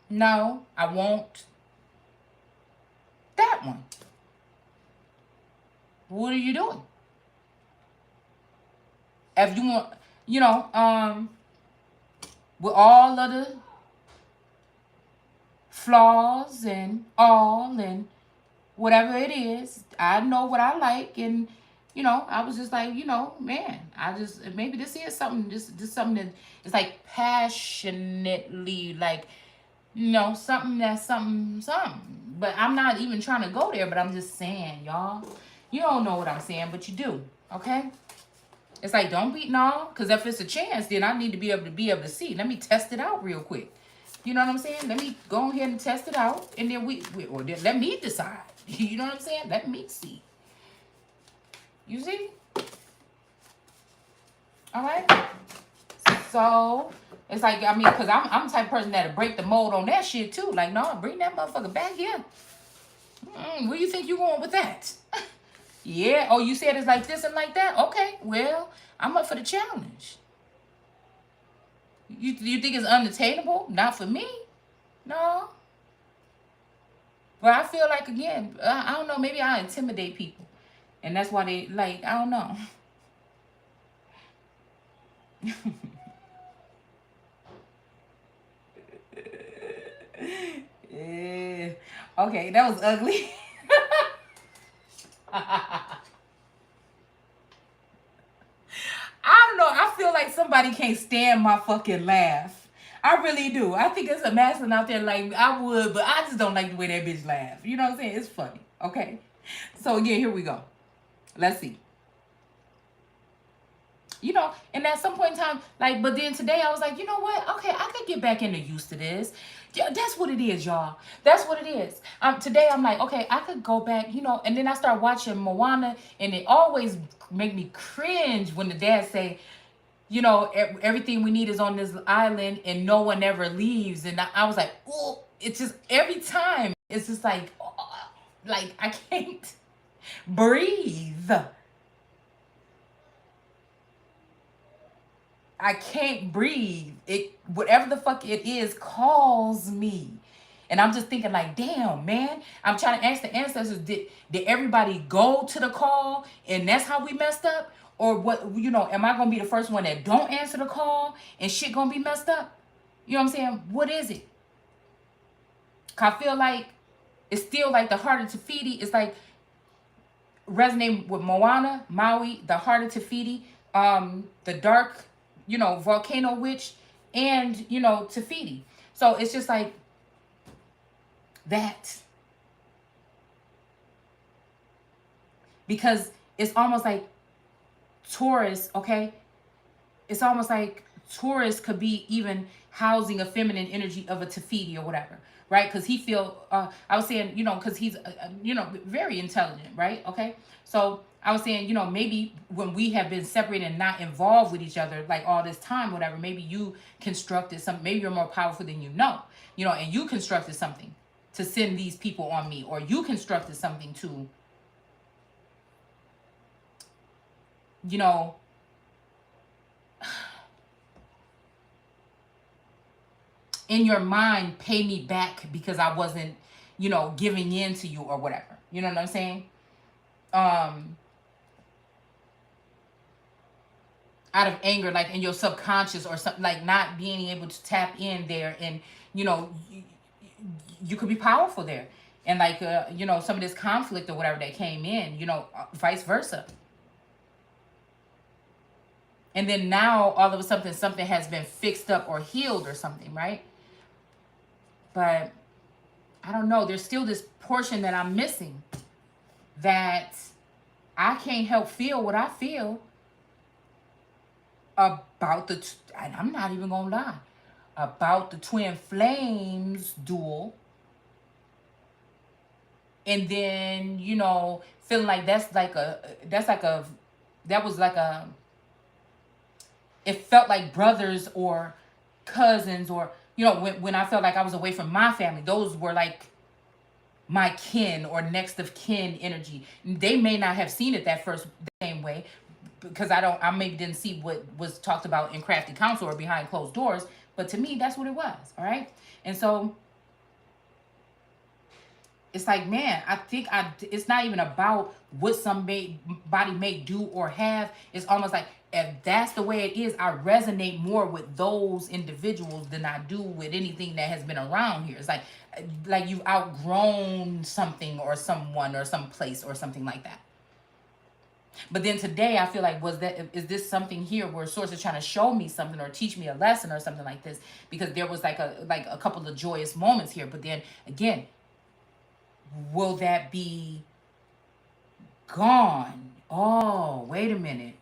No, I want that one. What are you doing? If you want, you know, with all of the flaws and all and whatever it is, I know what I like. And, you know, I was just like, you know, man, maybe this is something, just something that is like passionately, like, you know, something that's something. But I'm not even trying to go there, but I'm just saying, y'all, you don't know what I'm saying, but you do, okay? It's like, don't beat no, because if it's a chance, then I need to be able to see. Let me test it out real quick. You know what I'm saying? Let me go ahead and test it out, and then let me decide. You know what I'm saying? Let me see. You see? All right. So it's like, I mean, because I'm the type of person that'll break the mold on that shit too. Like, no, bring that motherfucker back here. Where you think you going with that? Yeah. Oh, you said it's like this and like that? Okay. Well, I'm up for the challenge. You think it's unattainable? Not for me. No. But I feel like, again, I don't know, maybe I intimidate people. And that's why they, like, I don't know. Yeah. Okay, that was ugly. I don't know. I feel like somebody can't stand my fucking laugh. I really do. I think there's a masculine out there like I would, but I just don't like the way that bitch laugh. You know what I'm saying? It's funny. Okay. So again, here we go. Let's see. You know, and at some point in time, like, but then today I was like, you know what? Okay, I could get back into used to this. Yeah, that's what it is, y'all. That's what it is. Today I'm like, okay, I could go back, you know, and then I start watching Moana, and it always make me cringe when the dad say, you know, everything we need is on this island and no one ever leaves. And I was like, oh, it's just every time it's just like I can't breathe. I can't breathe. It, whatever the fuck it is, calls me. And I'm just thinking like, damn, man. I'm trying to ask the ancestors, did everybody go to the call and that's how we messed up? Or what, you know, am I going to be the first one that don't answer the call and shit going to be messed up? You know what I'm saying? What is it? I feel like it's still like the heart of Te-Fiti. It's like resonating with Moana, Maui, the heart of Te-Fiti, the dark, you know, volcano witch, and, you know, Te-Fiti. So it's just like that. Because it's almost like Taurus, okay? It's almost like Taurus could be even housing a feminine energy of a Te-Fiti or whatever, right? Because he feel, I was saying, you know, because he's, you know, very intelligent, right? Okay? So I was saying, you know, maybe when we have been separated and not involved with each other, like all this time, whatever, maybe you constructed something, maybe you're more powerful than you know, and you constructed something to send these people on me, or you constructed something to, you know, in your mind, pay me back because I wasn't, you know, giving in to you or whatever. You know what I'm saying? Out of anger, like in your subconscious or something, like not being able to tap in there, and you know, you could be powerful there, and like you know, some of this conflict or whatever that came in, you know, vice versa. And then now all of a sudden something has been fixed up or healed or something, right? But I don't know, there's still this portion that I'm missing, that I can't help feel what I feel about the, and I'm not even gonna lie, about the twin flames duel. And then, you know, feeling like that was like a, it felt like brothers or cousins, or, you know, when I felt like I was away from my family, those were like my kin or next of kin energy. They may not have seen it that first the same way, because I maybe didn't see what was talked about in crafty council or behind closed doors, but to me, that's what it was, all right? And so it's like, man, I think it's not even about what somebody may do or have. It's almost like, if that's the way it is, I resonate more with those individuals than I do with anything that has been around here. It's like you've outgrown something or someone or some place or something like that. But then today I feel like, is this something here where Source is trying to show me something or teach me a lesson or something like this? Because there was like a couple of joyous moments here. But then again, will that be gone? Oh, wait a minute.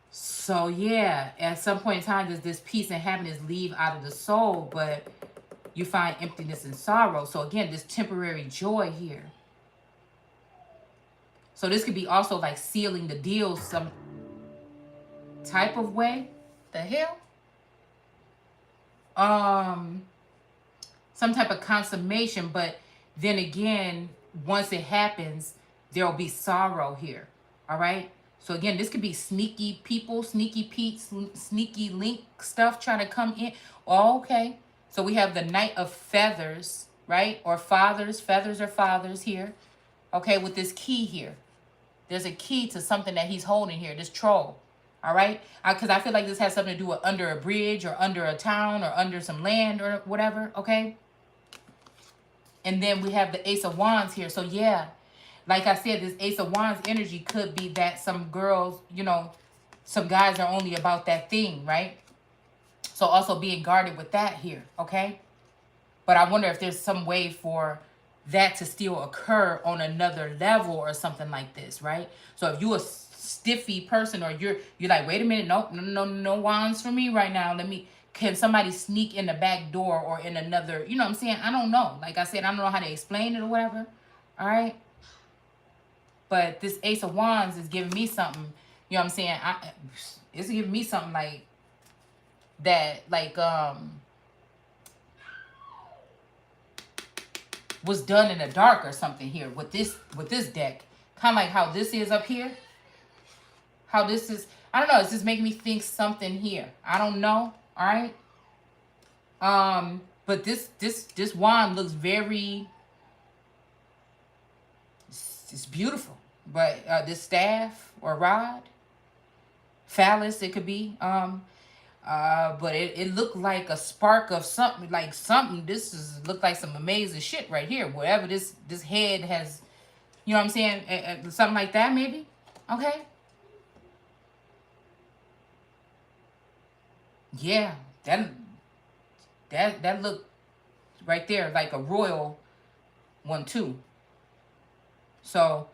So yeah, at some point in time, does this peace and happiness leave out of the soul, but you find emptiness and sorrow? So again, this temporary joy here. So this could be also like sealing the deal some type of way. The hell? Some type of consummation, but then again, once it happens, there'll be sorrow here. All right? So again, this could be sneaky people, sneaky Pete, sneaky link stuff trying to come in. Oh, okay. So we have the Knight of Feathers, right? Or fathers. Feathers or fathers here. Okay, with this key here. There's a key to something that he's holding here, this troll. All All right? Because I feel like this has something to do with under a bridge or under a town or under some land or whatever, okay? And then we have the Ace of Wands here. So, yeah, like I said, this Ace of Wands energy could be that some girls, you know, some guys are only about that thing, right? So also being guarded with that here, okay? But I wonder if there's some way for that to still occur on another level or something like this, right? So if you a stiffy person or you're like, wait a minute, no wands for me right now. Can somebody sneak in the back door or in another, you know what I'm saying? I don't know. Like I said, I don't know how to explain it or whatever, all right? But this Ace of Wands is giving me something, you know what I'm saying? It's giving me something like that, like, was done in the dark or something here with this deck. Kind of like how this is up here. How this is, I don't know, it's just making me think something here. I don't know, all right? But this wand looks very, it's beautiful. But this staff or rod, phallus it could be, but it looked like a spark of something, this looked like some amazing shit right here. Whatever this head has, you know what I'm saying? Something like that maybe, okay? Yeah, that looked right there like a royal one too. So,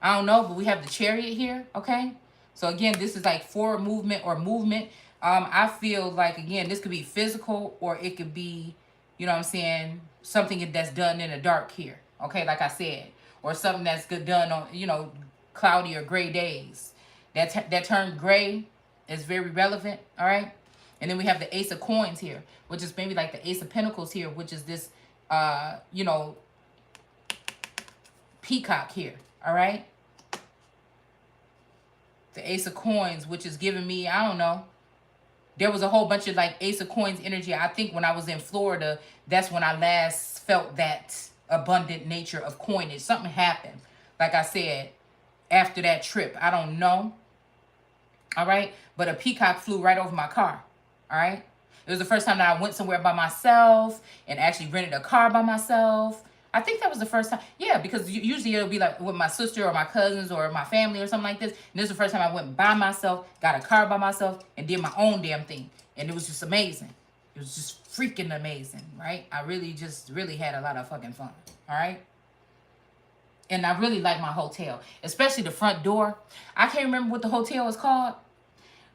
I don't know, but we have the Chariot here, okay? So again, this is like forward movement or movement. I feel like, again, this could be physical or it could be, you know what I'm saying, something that's done in the dark here, okay, like I said. Or something that's done on, you know, cloudy or gray days. That term gray is very relevant, all right? And then we have the Ace of Coins here, which is maybe like the Ace of Pentacles here, which is this, you know, peacock here, all right? The Ace of Coins, which is giving me, I don't know, there was a whole bunch of like Ace of Coins energy. I think when I was in Florida, that's when I last felt that abundant nature of coinage. Something happened, like I said, after that trip. I don't know, all right? But a peacock flew right over my car, all right? It was the first time that I went somewhere by myself and actually rented a car by myself. I think that was the first time. Yeah, because usually it'll be like with my sister or my cousins or my family or something like this. And this is the first time I went by myself, got a car by myself, and did my own damn thing. And it was just amazing. It was just freaking amazing, right? I really had a lot of fucking fun, all right? And I really like my hotel, especially the front door. I can't remember what the hotel is called,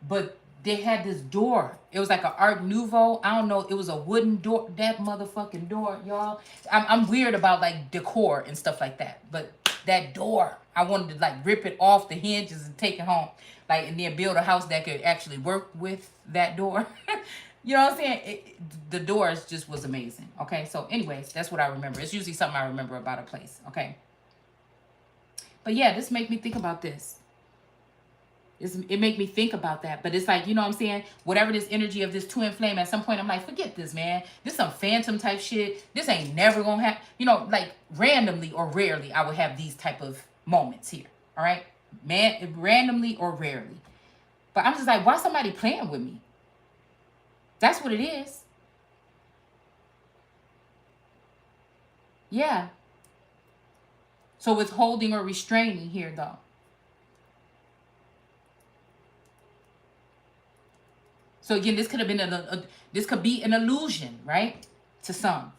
but they had this door. It was like an Art Nouveau. I don't know. It was a wooden door. That motherfucking door, y'all. I'm weird about like decor and stuff like that. But that door, I wanted to like rip it off the hinges and take it home. Like, and then build a house that could actually work with that door. You know what I'm saying? The doors just was amazing. Okay. So anyways, that's what I remember. It's usually something I remember about a place. Okay. But yeah, this made me think about this. It make me think about that. But it's like, you know what I'm saying? Whatever this energy of this twin flame, at some point I'm like, forget this, man. This some phantom type shit. This ain't never gonna happen. You know, like randomly or rarely I would have these type of moments here. All right? Man, randomly or rarely. But I'm just like, why somebody playing with me? That's what it is. Yeah. So withholding or restraining here though. So again, this could have been this could be an illusion, right? To some.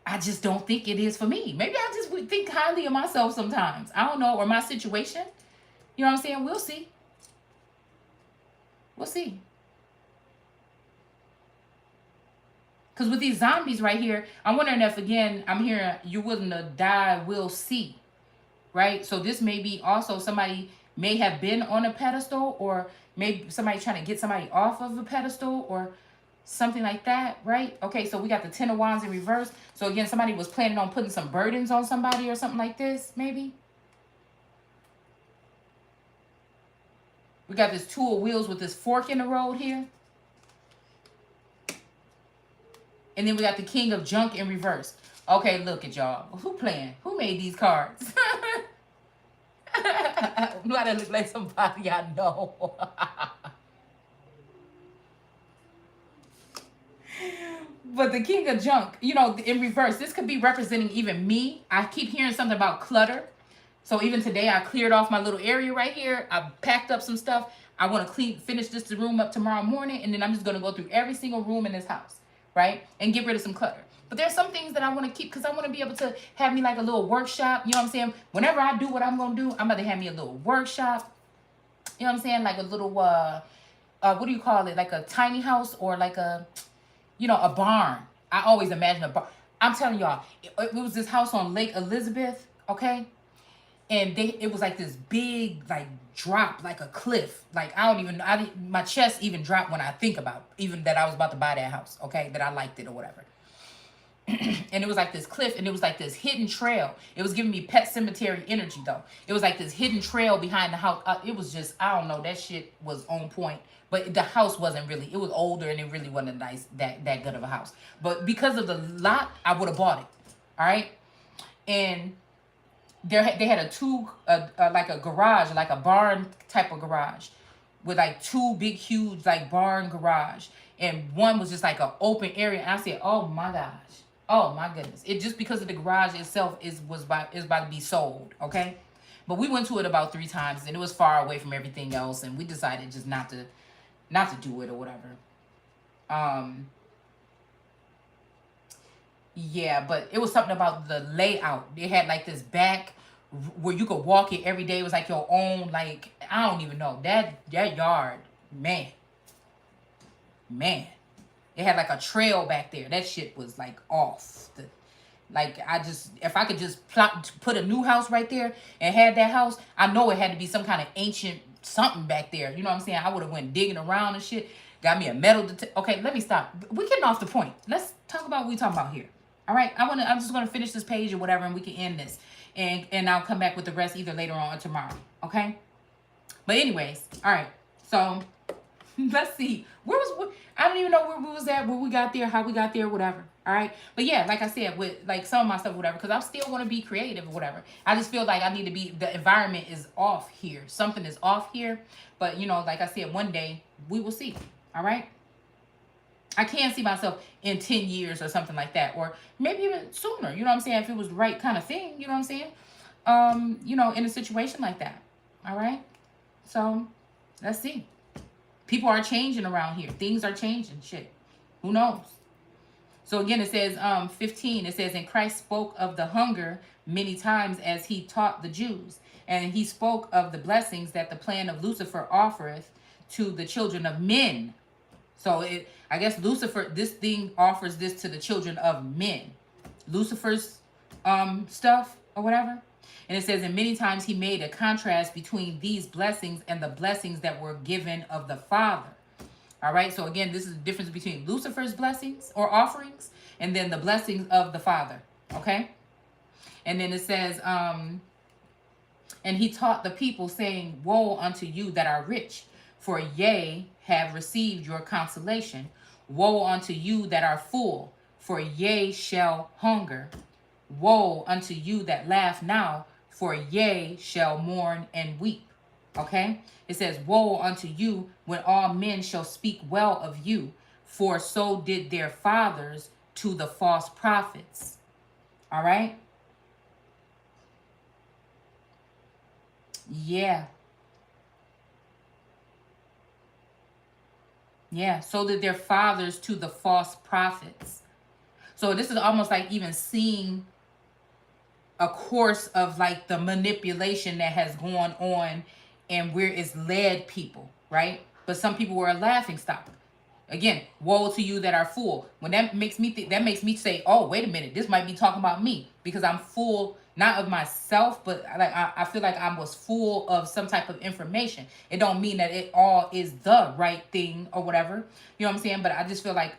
I just don't think it is for me. Maybe I just think highly of myself sometimes. I don't know, or my situation. You know what I'm saying? We'll see. We'll see. Because with these zombies right here, I'm wondering if, again, I'm hearing you're willing to die, we'll see. Right? So this may be also somebody may have been on a pedestal, or maybe somebody trying to get somebody off of a pedestal or something like that, right? Okay, so we got the Ten of Wands in reverse. So again, somebody was planning on putting some burdens on somebody or something like this, maybe. We got this Two of Wheels with this fork in the road here. And then we got the King of Junk in reverse. Okay, look at y'all. Who playing? Who made these cards? Why that look like somebody I know? But the king of junk, you know, in reverse, this could be representing even me. I keep hearing something about clutter. So even today, I cleared off my little area right here. I packed up some stuff. I want to finish this room up tomorrow morning. And then I'm just going to go through every single room in this house, right? And get rid of some clutter. But there's some things that I want to keep because I want to be able to have me like a little workshop. You know what I'm saying? Whenever I do what I'm going to do, I'm about to have me a little workshop. You know what I'm saying? Like a little, what do you call it? Like a tiny house or like a, you know, a barn. I always imagine a barn. I'm telling y'all, it was this house on Lake Elizabeth, okay? And it was like this big, like, drop, like a cliff. Like, my chest even dropped when I think about it, even that I was about to buy that house, okay? That I liked it or whatever. And it was like this cliff, and it was like this hidden trail. It was giving me Pet Cemetery energy, though. It was like this hidden trail behind the house. It was just, I don't know, that shit was on point. But the house wasn't really, it was older, and it really wasn't nice, that good of a house. But because of the lot, I would have bought it, all right? And they had like a garage, like a barn type of garage, with like two big, huge, like barn garage. And one was just like an open area. And I said, oh my gosh. Oh my goodness. It just because of the garage itself is about to be sold, okay? But we went to it about 3 times, and it was far away from everything else, and we decided just not to do it or whatever. Yeah, but it was something about the layout. They had like this back where you could walk it every day. It was like your own, like, I don't even know. That yard, man. It had like a trail back there. That shit was like off. If I could just put a new house right there and had that house, I know it had to be some kind of ancient something back there. You know what I'm saying? I would have went digging around and shit. Got me a metal okay, let me stop. We're getting off the point. Let's talk about what we're talking about here. All right? I'm just gonna finish this page or whatever, and we can end this. And I'll come back with the rest either later on or tomorrow. Okay? But anyways, all right. So let's see. I don't even know where we was at, where we got there, how we got there, whatever. All right. But yeah, like I said, with like some of my stuff, whatever, because I'm still going to be creative or whatever. I just feel like I need to the environment is off here. Something is off here. But, you know, like I said, one day we will see. All right. I can see myself in 10 years or something like that. Or maybe even sooner. You know what I'm saying? If it was the right kind of thing. You know what I'm saying? You know, in a situation like that. All right. So let's see. People are changing around here. Things are changing. Shit. Who knows? So again, it says 15. It says, and Christ spoke of the hunger many times as he taught the Jews. And he spoke of the blessings that the plan of Lucifer offereth to the children of men. So I guess Lucifer, this thing offers this to the children of men. Lucifer's stuff or whatever. And it says, and many times he made a contrast between these blessings and the blessings that were given of the Father. All right. So again, this is the difference between Lucifer's blessings or offerings and then the blessings of the Father. Okay. And then it says, and he taught the people, saying, woe unto you that are rich, for ye have received your consolation. Woe unto you that are full, for ye shall hunger. Woe unto you that laugh now, for ye shall mourn and weep. Okay? It says, woe unto you when all men shall speak well of you, for so did their fathers to the false prophets. All right? Yeah. Yeah, so did their fathers to the false prophets. So this is almost like even seeing a course of like the manipulation that has gone on and where it's led people, right? But some people were a laughing stock. Again, woe to you that are full. When that makes me think, that makes me say, oh, wait a minute, this might be talking about me, because I'm full, not of myself, but like I feel like I was full of some type of information. It don't mean that it all is the right thing or whatever. You know what I'm saying? But I just feel like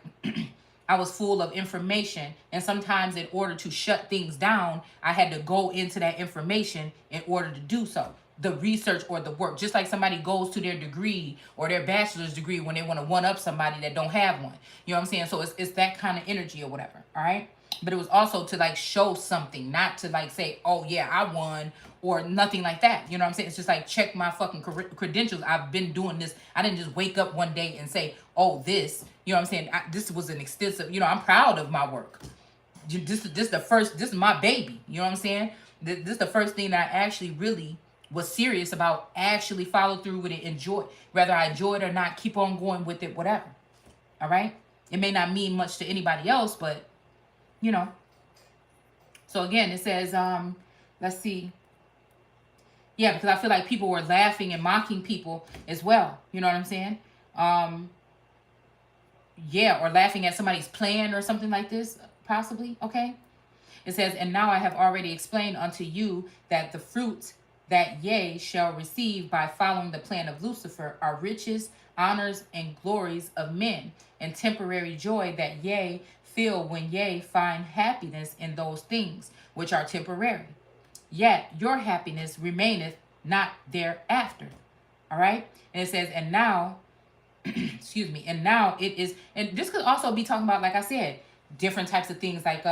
I was full of information, and sometimes in order to shut things down, I had to go into that information in order to do so. The research or the work, just like somebody goes to their degree or their bachelor's degree when they want to one up somebody that don't have one. You know what I'm saying? So it's that kind of energy or whatever. All right. but it was also to like show something, not to like say, oh yeah, I won, or nothing like that. You know what I'm saying? It's just like, check my fucking credentials. I've been doing this. I didn't just wake up one day and say, oh, this, you know what I'm saying? This was an extensive, you know, I'm proud of my work. This is my baby. You know what I'm saying? This is the first thing that I actually really was serious about, actually follow through with it, enjoy, whether I enjoy it or not, keep on going with it, whatever. All right? It may not mean much to anybody else, but, you know. So again, it says, let's see. Yeah, because I feel like people were laughing and mocking people as well. You know what I'm saying? Yeah, or laughing at somebody's plan or something like this, possibly. Okay. It says, and now I have already explained unto you that the fruits that ye shall receive by following the plan of Lucifer are riches, honors, and glories of men, and temporary joy that ye feel when ye find happiness in those things which are temporary. Yet your happiness remaineth not thereafter. All right. And it says, and now, excuse me, and now it is, and this could also be talking about, like I said, different types of things like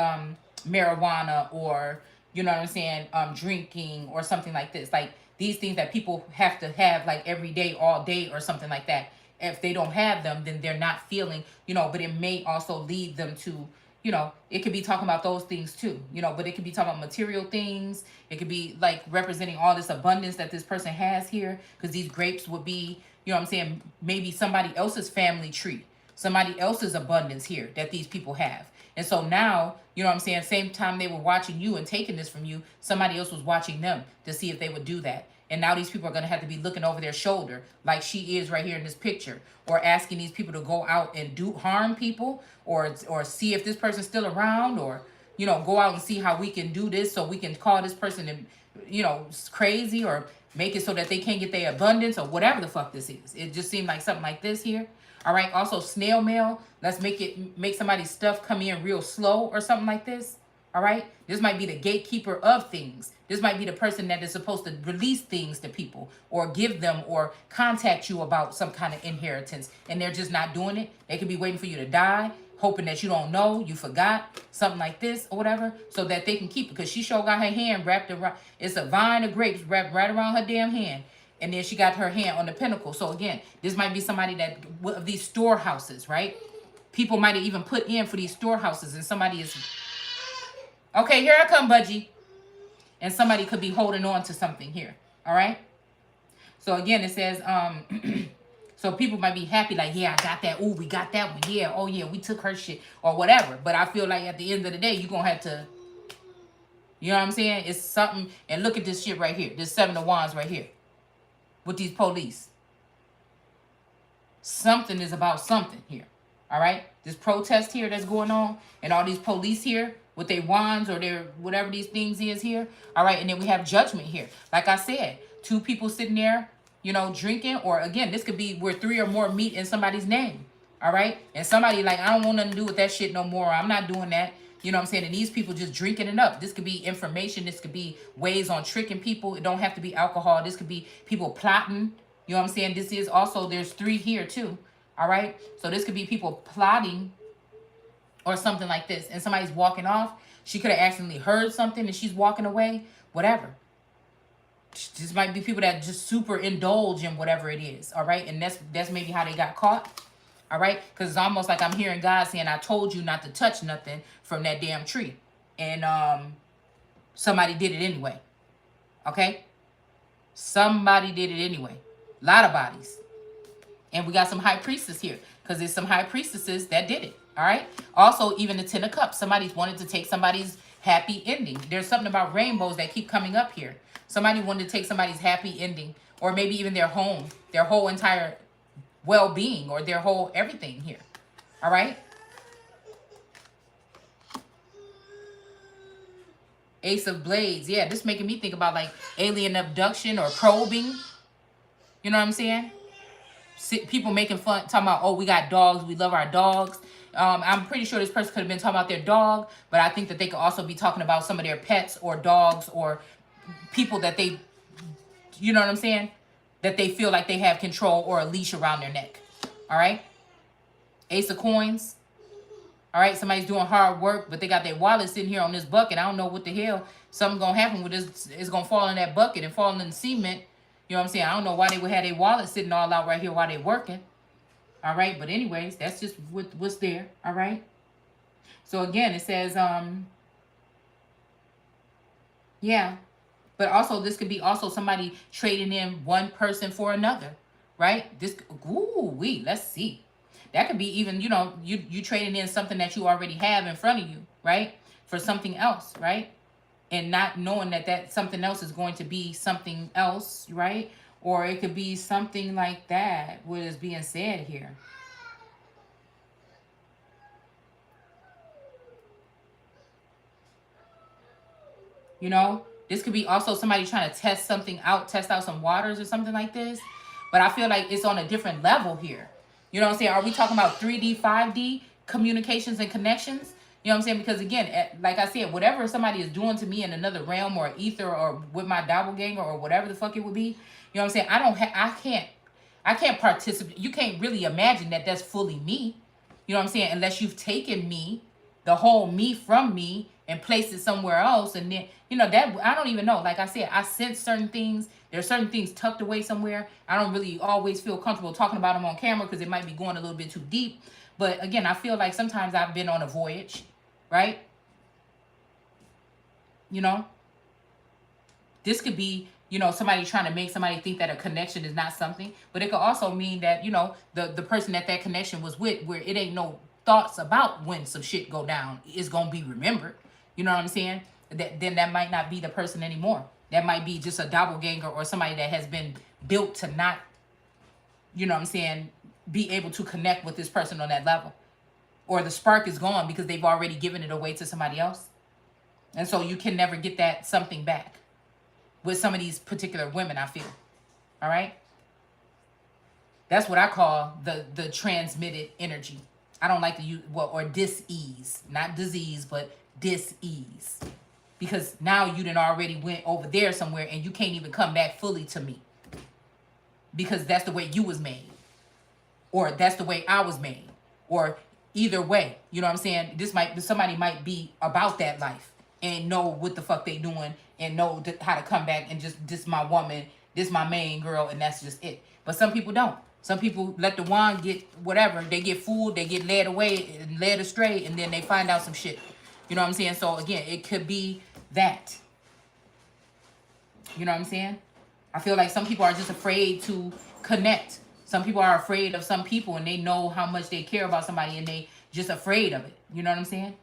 marijuana, or, you know what I'm saying, drinking or something like this. Like these things that people have to have like every day, all day, or something like that. If they don't have them, then they're not feeling, you know, but it may also lead them to, you know, it could be talking about those things too, you know, but it could be talking about material things. It could be like representing all this abundance that this person has here, because these grapes would be, you know what I'm saying, maybe somebody else's family tree, somebody else's abundance here that these people have. And so now, you know what I'm saying, same time they were watching you and taking this from you, somebody else was watching them to see if they would do that. And now these people are going to have to be looking over their shoulder, like she is right here in this picture, or asking these people to go out and do harm people, or see if this person's still around, or, you know, go out and see how we can do this so we can call this person, and, you know, crazy, or make it so that they can't get their abundance, or whatever the fuck this is. It just seemed like something like this here. All right. Also, snail mail. Let's make somebody's stuff come in real slow or something like this. All right. This might be the gatekeeper of things. This might be the person that is supposed to release things to people, or give them, or contact you about some kind of inheritance, and they're just not doing it. They could be waiting for you to die, hoping that you don't know, you forgot, something like this or whatever, so that they can keep it. Because she sure got her hand wrapped around. It's a vine of grapes wrapped right around her damn hand. And then she got her hand on the pinnacle. So again, this might be somebody that, of these storehouses, right? People might have even put in for these storehouses, and somebody is, okay, here I come, budgie. And somebody could be holding on to something here. All right. So again, it says, so people might be happy, like, yeah, I got that. Ooh, we got that one. Yeah. Oh yeah, we took her shit or whatever. But I feel like at the end of the day, you're going to have to, you know what I'm saying? It's something. And look at this shit right here. This 7 of Wands right here with these police. Something is about something here. All right. This protest here that's going on, and all these police here with their wands or their whatever these things is here. All right. And then we have judgment here. Like I said, 2 people sitting there, you know, drinking. Or again, this could be where 3 or more meet in somebody's name. All right. And somebody like, I don't want nothing to do with that shit no more. I'm not doing that. You know what I'm saying? And these people just drinking it up. This could be information. This could be ways on tricking people. It don't have to be alcohol. This could be people plotting. You know what I'm saying? This is also, there's 3 here too. All right. So this could be people plotting or something like this. And somebody's walking off. She could have accidentally heard something and she's walking away. Whatever. This might be people that just super indulge in whatever it is. All right. And that's maybe how they got caught. All right. Because it's almost like I'm hearing God saying, I told you not to touch nothing from that damn tree. And somebody did it anyway. Okay. Somebody did it anyway. A lot of bodies. And we got some high priestess here, because there's some high priestesses that did it. All right. Also, even the 10 of Cups. Somebody's wanted to take somebody's happy ending. There's something about rainbows that keep coming up here. Somebody wanted to take somebody's happy ending, or maybe even their home, their whole entire well-being, or their whole everything here. All right. Ace of Blades. Yeah, this making me think about like alien abduction or probing. You know what I'm saying? People making fun, talking about, oh, we got dogs, we love our dogs. I'm pretty sure this person could have been talking about their dog, but I think that they could also be talking about some of their pets or dogs or people that they, you know what I'm saying, that they feel like they have control or a leash around their neck. All right. Ace of Coins. All right, somebody's doing hard work, but they got their wallet sitting here on this bucket. I don't know what the hell. Something gonna happen with this. It's gonna fall in that bucket and fall in the cement. You know what I'm saying? I don't know why they would have their wallet sitting all out right here while they working. All right, but anyways, that's just what's there. All right. So again, it says, yeah. But also, this could be also somebody trading in one person for another, right? This, let's see. That could be even, you trading in something that you already have in front of you, right? For something else, right? And not knowing that something else is going to be something else, right? Or it could be something like that, what is being said here. This could be also somebody trying to test something out, test out some waters or something like this. But I feel like it's on a different level here. You know what I'm saying? Are we talking about 3D, 5D communications and connections? You know what I'm saying? Because again, like I said, whatever somebody is doing to me in another realm or ether or with my doppelganger or whatever the fuck it would be, you know what I'm saying? I can't participate. You can't really imagine that that's fully me. You know what I'm saying? Unless you've taken me, the whole me from me, and placed it somewhere else. And then, that I don't even know. Like I said, I sense certain things. There's certain things tucked away somewhere. I don't really always feel comfortable talking about them on camera because it might be going a little bit too deep. But again, I feel like sometimes I've been on a voyage, right? This could be, somebody trying to make somebody think that a connection is not something. But it could also mean that, the person that connection was with, where it ain't no thoughts about when some shit go down, is going to be remembered. You know what I'm saying? Then that might not be the person anymore. That might be just a doppelganger or somebody that has been built to not, you know what I'm saying, be able to connect with this person on that level. Or the spark is gone because they've already given it away to somebody else. And so you can never get that something back with some of these particular women, I feel. All right? That's what I call the transmitted energy. I don't like to use, or dis-ease. Not disease, but dis-ease. Because now you done already went over there somewhere and you can't even come back fully to me. Because that's the way you was made. Or that's the way I was made. Or either way, you know what I'm saying? Somebody might be about that life and know what the fuck they doing and know how to come back and just, this my woman, this my main girl, and that's just it. But some people don't. Some people let the wand get whatever. They get fooled, they get led away and led astray, and then they find out some shit. You know what I'm saying? So again, it could be that. You know what I'm saying? I feel like some people are just afraid to connect. Some people are afraid of some people and they know how much they care about somebody and they just afraid of it. You know what I'm saying?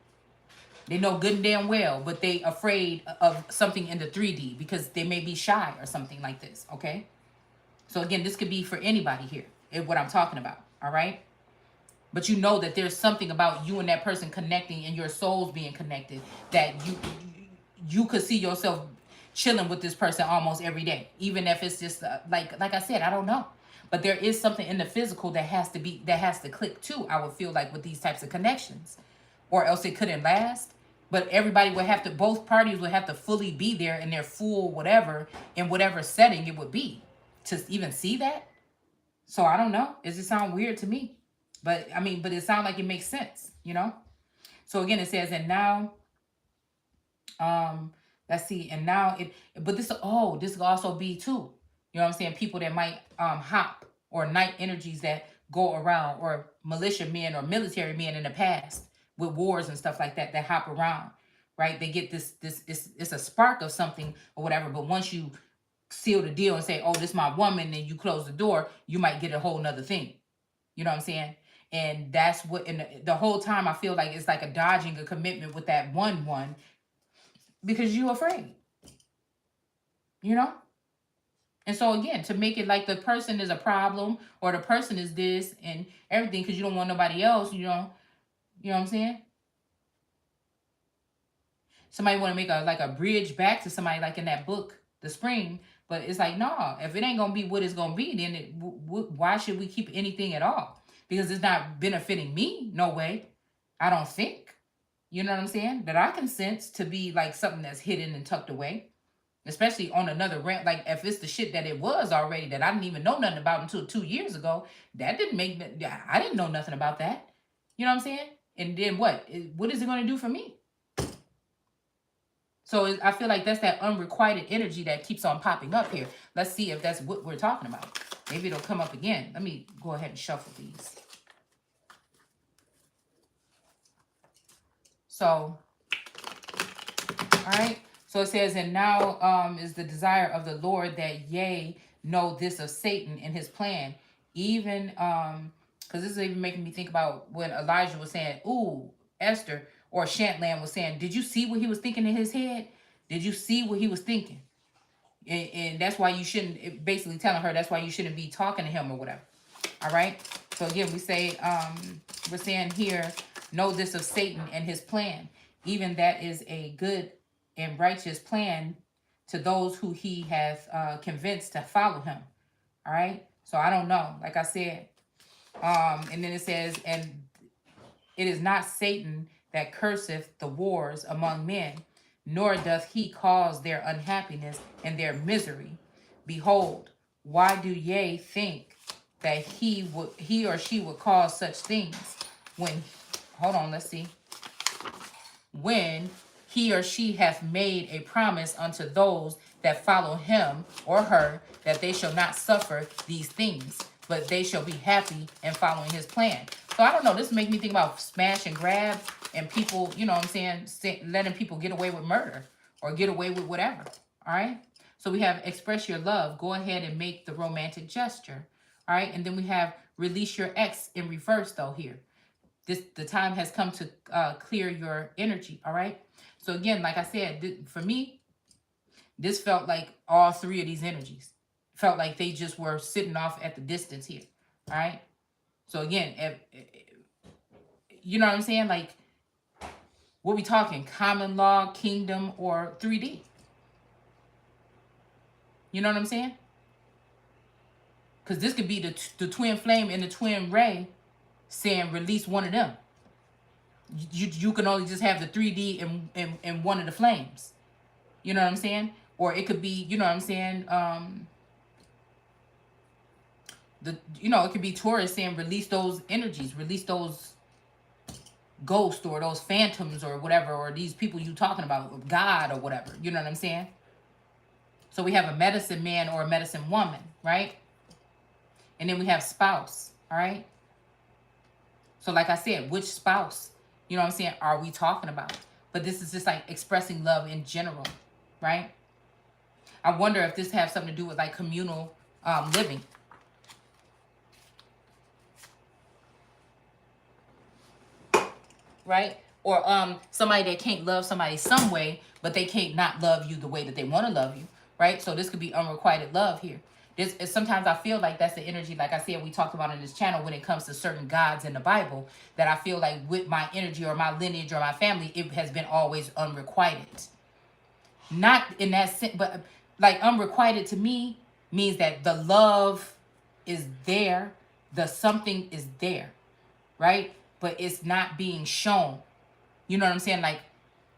They know good and damn well, but they afraid of something in the 3D because they may be shy or something like this, okay? So again, this could be for anybody here, what I'm talking about, all right? But you know that there's something about you and that person connecting and your souls being connected that you could see yourself chilling with this person almost every day, even if it's just like I said, I don't know. But there is something in the physical that has to click too, I would feel like, with these types of connections, or else it couldn't last. But everybody would have to, both parties would have to fully be there in their full whatever, in whatever setting it would be to even see that. So I don't know. It just sounds weird to me. But I mean, but it sounds like it makes sense, you know? So again, it says, and now, let's see, and now but this could also be too, you know what I'm saying? People that might hop, or night energies that go around, or militia men or military men in the past with wars and stuff like that hop around, right? They get this it's a spark of something or whatever, but once you seal the deal and say, oh, this is my woman, and you close the door, you might get a whole nother thing. You know what I'm saying? And that's what, and the whole time I feel like it's like a dodging a commitment with that one, because you're afraid, you know? And so again, to make it like the person is a problem or the person is this and everything, because you don't want nobody else, you know what I'm saying? Somebody want to make a bridge back to somebody, like in that book, The Spring, but it's like, no, if it ain't going to be what it's going to be, then why should we keep anything at all? Because it's not benefiting me, no way. I don't think, you know what I'm saying? That I can sense to be like something that's hidden and tucked away. Especially on another rant, like if it's the shit that it was already that I didn't even know nothing about until 2 years ago, that didn't make, I didn't know nothing about that. You know what I'm saying? And then what? What is it going to do for me? So I feel like that's that unrequited energy that keeps on popping up here. Let's see if that's what we're talking about. Maybe it'll come up again. Let me go ahead and shuffle these. So, all right. So it says, and now is the desire of the Lord that ye know this of Satan and his plan. Even, because this is even making me think about when Elijah was saying, ooh, Esther, or Shantland was saying, did you see what he was thinking in his head? Did you see what he was thinking? And that's why you shouldn't, basically telling her that's why you shouldn't be talking to him or whatever. All right. So again, we say, we're saying here, know this of Satan and his plan. Even that is a good and righteous plan to those who he has convinced to follow him. All right. So I don't know. Like I said, and then it says, and it is not Satan that curseth the wars among men, nor doth he cause their unhappiness and their misery. Behold, why do ye think that he or she would cause such things when, hold on, let's see, when he or she hath made a promise unto those that follow him or her, that they shall not suffer these things, but they shall be happy in following his plan. So I don't know, this makes me think about smash and grab and people, you know what I'm saying, letting people get away with murder or get away with whatever, all right? So we have express your love. Go ahead and make the romantic gesture, all right? And then we have release your ex in reverse though here. The time has come to clear your energy, all right? So again, like I said, for me, this felt like all three of these energies. Felt like they just were sitting off at the distance here, all right? So again, you know what I'm saying? Like, what we talking? Common law, kingdom, or 3D? You know what I'm saying? Because this could be the twin flame and the twin ray saying release one of them. You can only just have the 3D and one of the flames. You know what I'm saying? Or it could be, you know what I'm saying? It could be Taurus saying release those energies, release those ghosts or those phantoms or whatever, or these people you talking about, God or whatever. You know what I'm saying? So we have a medicine man or a medicine woman, right? And then we have spouse, all right? So like I said, which spouse, you know what I'm saying, are we talking about? But this is just like expressing love in general, right? I wonder if this has something to do with like communal living. Right? Or somebody that can't love somebody some way, but they can't not love you the way that they want to love you, right? So this could be unrequited love here. This is sometimes I feel like that's the energy, like I said, we talked about in this channel when it comes to certain gods in the Bible, that I feel like with my energy or my lineage or my family, it has been always unrequited. Not in that sense, but like unrequited to me means that the love is there, the something is there, right? But it's not being shown. You know what I'm saying? Like,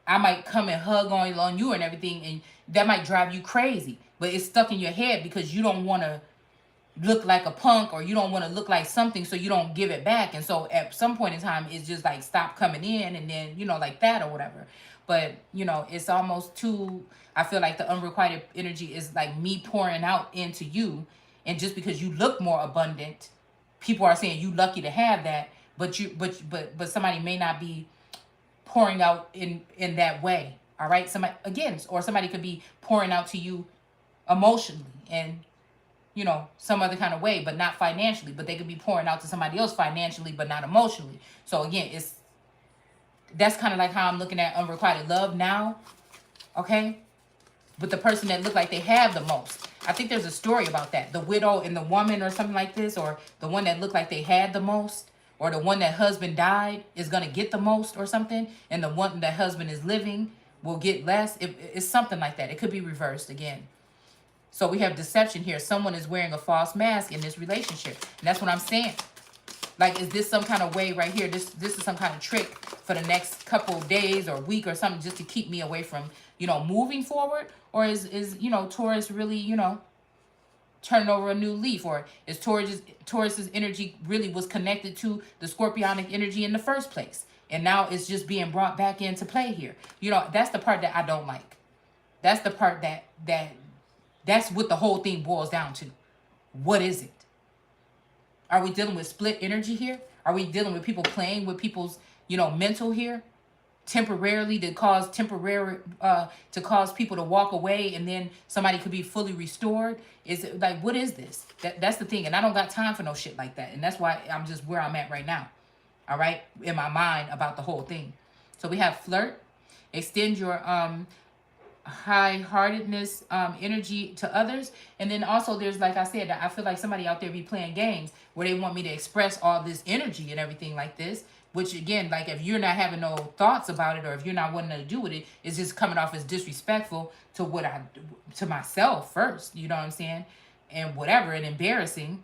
I might come and hug on you and everything, and that might drive you crazy. But it's stuck in your head because you don't want to look like a punk, or you don't want to look like something, so you don't give it back. And so at some point in time, it's just like stop coming in, and then, you know, like that or whatever. But, you know, it's almost too, I feel like the unrequited energy is like me pouring out into you. And just because you look more abundant, people are saying you lucky to have that. But somebody may not be pouring out in that way. All right. Somebody could be pouring out to you emotionally and, you know, some other kind of way, but not financially. But they could be pouring out to somebody else financially, but not emotionally. So again, that's kind of like how I'm looking at unrequited love now. Okay. But the person that look like they have the most. I think there's a story about that. The widow and the woman or something like this, or the one that looked like they had the most. Or the one that husband died is going to get the most or something. And the one that husband is living will get less. It's something like that. It could be reversed again. So we have deception here. Someone is wearing a false mask in this relationship. And that's what I'm saying. Like, is this some kind of way right here? This is some kind of trick for the next couple of days or week or something just to keep me away from, you know, moving forward? Or is you know, Taurus really, you know, turning over a new leaf, or is Taurus's energy really was connected to the scorpionic energy in the first place, and now it's just being brought back into play here. You know, that's the part that I don't like. That's the part that's what the whole thing boils down to. What is it? Are we dealing with split energy here? Are we dealing with people playing with people's, you know, mental here? Temporarily to cause people to walk away, and then somebody could be fully restored. Is it like, what is this? That's the thing. And I don't got time for no shit like that. And that's why I'm just where I'm at right now. All right, in my mind about the whole thing. So we have flirt. Extend your high-heartedness energy to others. And then also there's, like I said, I feel like somebody out there be playing games where they want me to express all this energy and everything like this. Which, again, like, if you're not having no thoughts about it, or if you're not wanting to do with it, it's just coming off as disrespectful to to myself first, you know what I'm saying? And whatever, and embarrassing,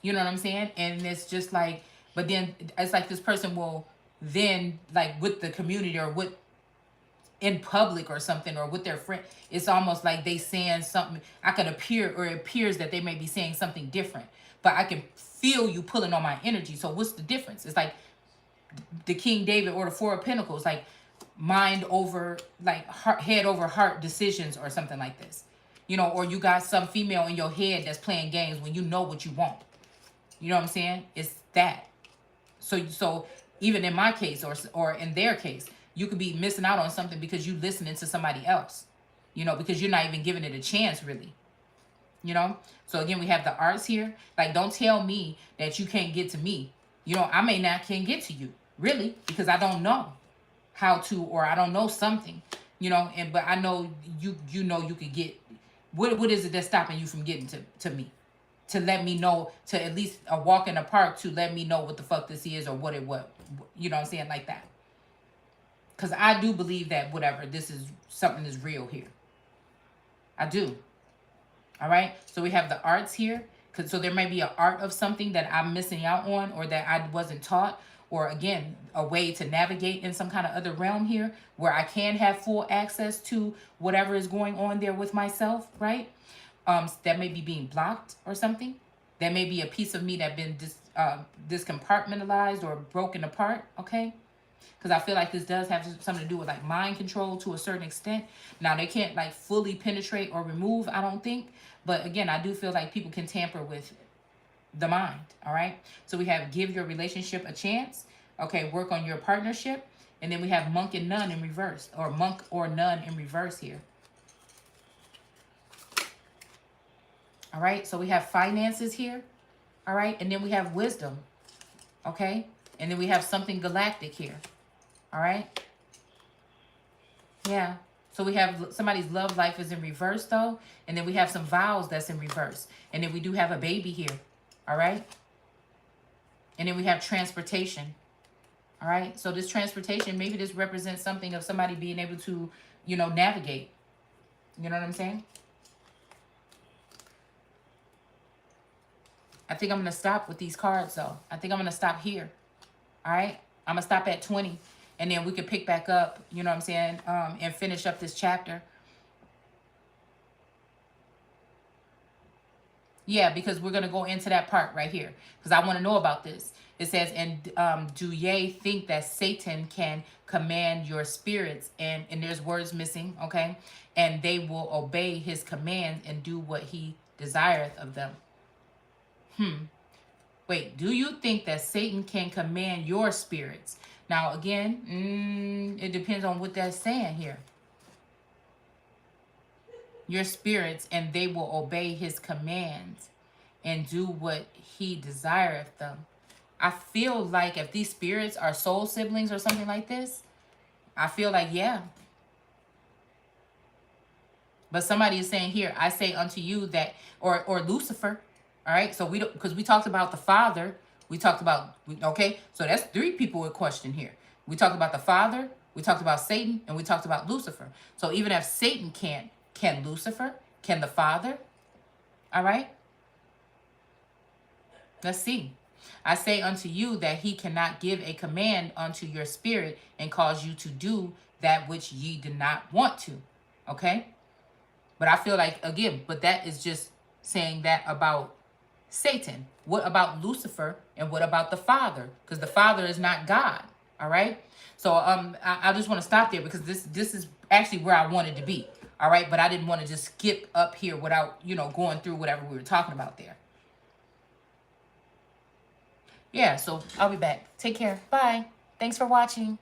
you know what I'm saying? And it's just like, but then it's like this person will then, like, with the community or with in public or something, or with their friend, it's almost like they saying something. I could appear, or it appears that they may be saying something different, but I can feel you pulling on my energy. So what's the difference? It's like the King David or the Four of Pentacles, like mind over, like head over heart decisions or something like this, you know, or you got some female in your head that's playing games when you know what you want. You know what I'm saying? It's that. So even in my case, or in their case, you could be missing out on something because you listening to somebody else, you know, because you're not even giving it a chance, really. You know? So again, we have the arts here. Like, don't tell me that you can't get to me. You know, I may not can get to you, really, because I don't know how to, or I don't know something, you know, but I know you know you could get, what is it that's stopping you from getting to me? To let me know, to at least a walk in the park, to let me know what the fuck this is, or what, you know what I'm saying, like that. Because I do believe that whatever, this is, something is real here. I do. All right? So we have the arts here. So there may be an art of something that I'm missing out on, or that I wasn't taught, or again, a way to navigate in some kind of other realm here where I can have full access to whatever is going on there with myself, right? That may be being blocked or something. That may be a piece of me that been discompartmentalized or broken apart, okay? Because I feel like this does have something to do with like mind control to a certain extent. Now, they can't like fully penetrate or remove, I don't think. But again, I do feel like people can tamper with the mind, all right? So we have give your relationship a chance. Okay, work on your partnership. And then we have monk and nun in reverse, or monk or nun in reverse here. All right, so we have finances here, all right? And then we have wisdom, okay? And then we have something galactic here, all right? Yeah. So we have somebody's love life is in reverse, though. And then we have some vows that's in reverse. And then we do have a baby here. All right. And then we have transportation. All right. So this transportation, maybe this represents something of somebody being able to, you know, navigate. You know what I'm saying? I think I'm going to stop with these cards, though. I think I'm going to stop here. All right. I'm going to stop at 20. And then we can pick back up, you know what I'm saying, and finish up this chapter. Yeah, because we're going to go into that part right here. Because I want to know about this. It says, and do ye think that Satan can command your spirits? And there's words missing, okay? And they will obey his command and do what he desireth of them. Wait, do you think that Satan can command your spirits? Now, again, it depends on what that's saying here. Your spirits, and they will obey his commands and do what he desireth them. I feel like if these spirits are soul siblings or something like this, I feel like, yeah. But somebody is saying here, I say unto you that, or Lucifer, all right? So we don't, because we talked about the Father. We talked about, okay, so that's 3 people in question here. We talked about the Father, we talked about Satan, and we talked about Lucifer. So even if Satan can't, can Lucifer? Can the Father? All right? Let's see. I say unto you that he cannot give a command unto your spirit and cause you to do that which ye did not want to. Okay? But I feel like, again, but that is just saying that about Satan? What about Lucifer? And what about the Father? Because the Father is not God. All right. So I just want to stop there because this is actually where I wanted to be. All right. But I didn't want to just skip up here without, you know, going through whatever we were talking about there. Yeah. So I'll be back. Take care. Bye. Thanks for watching.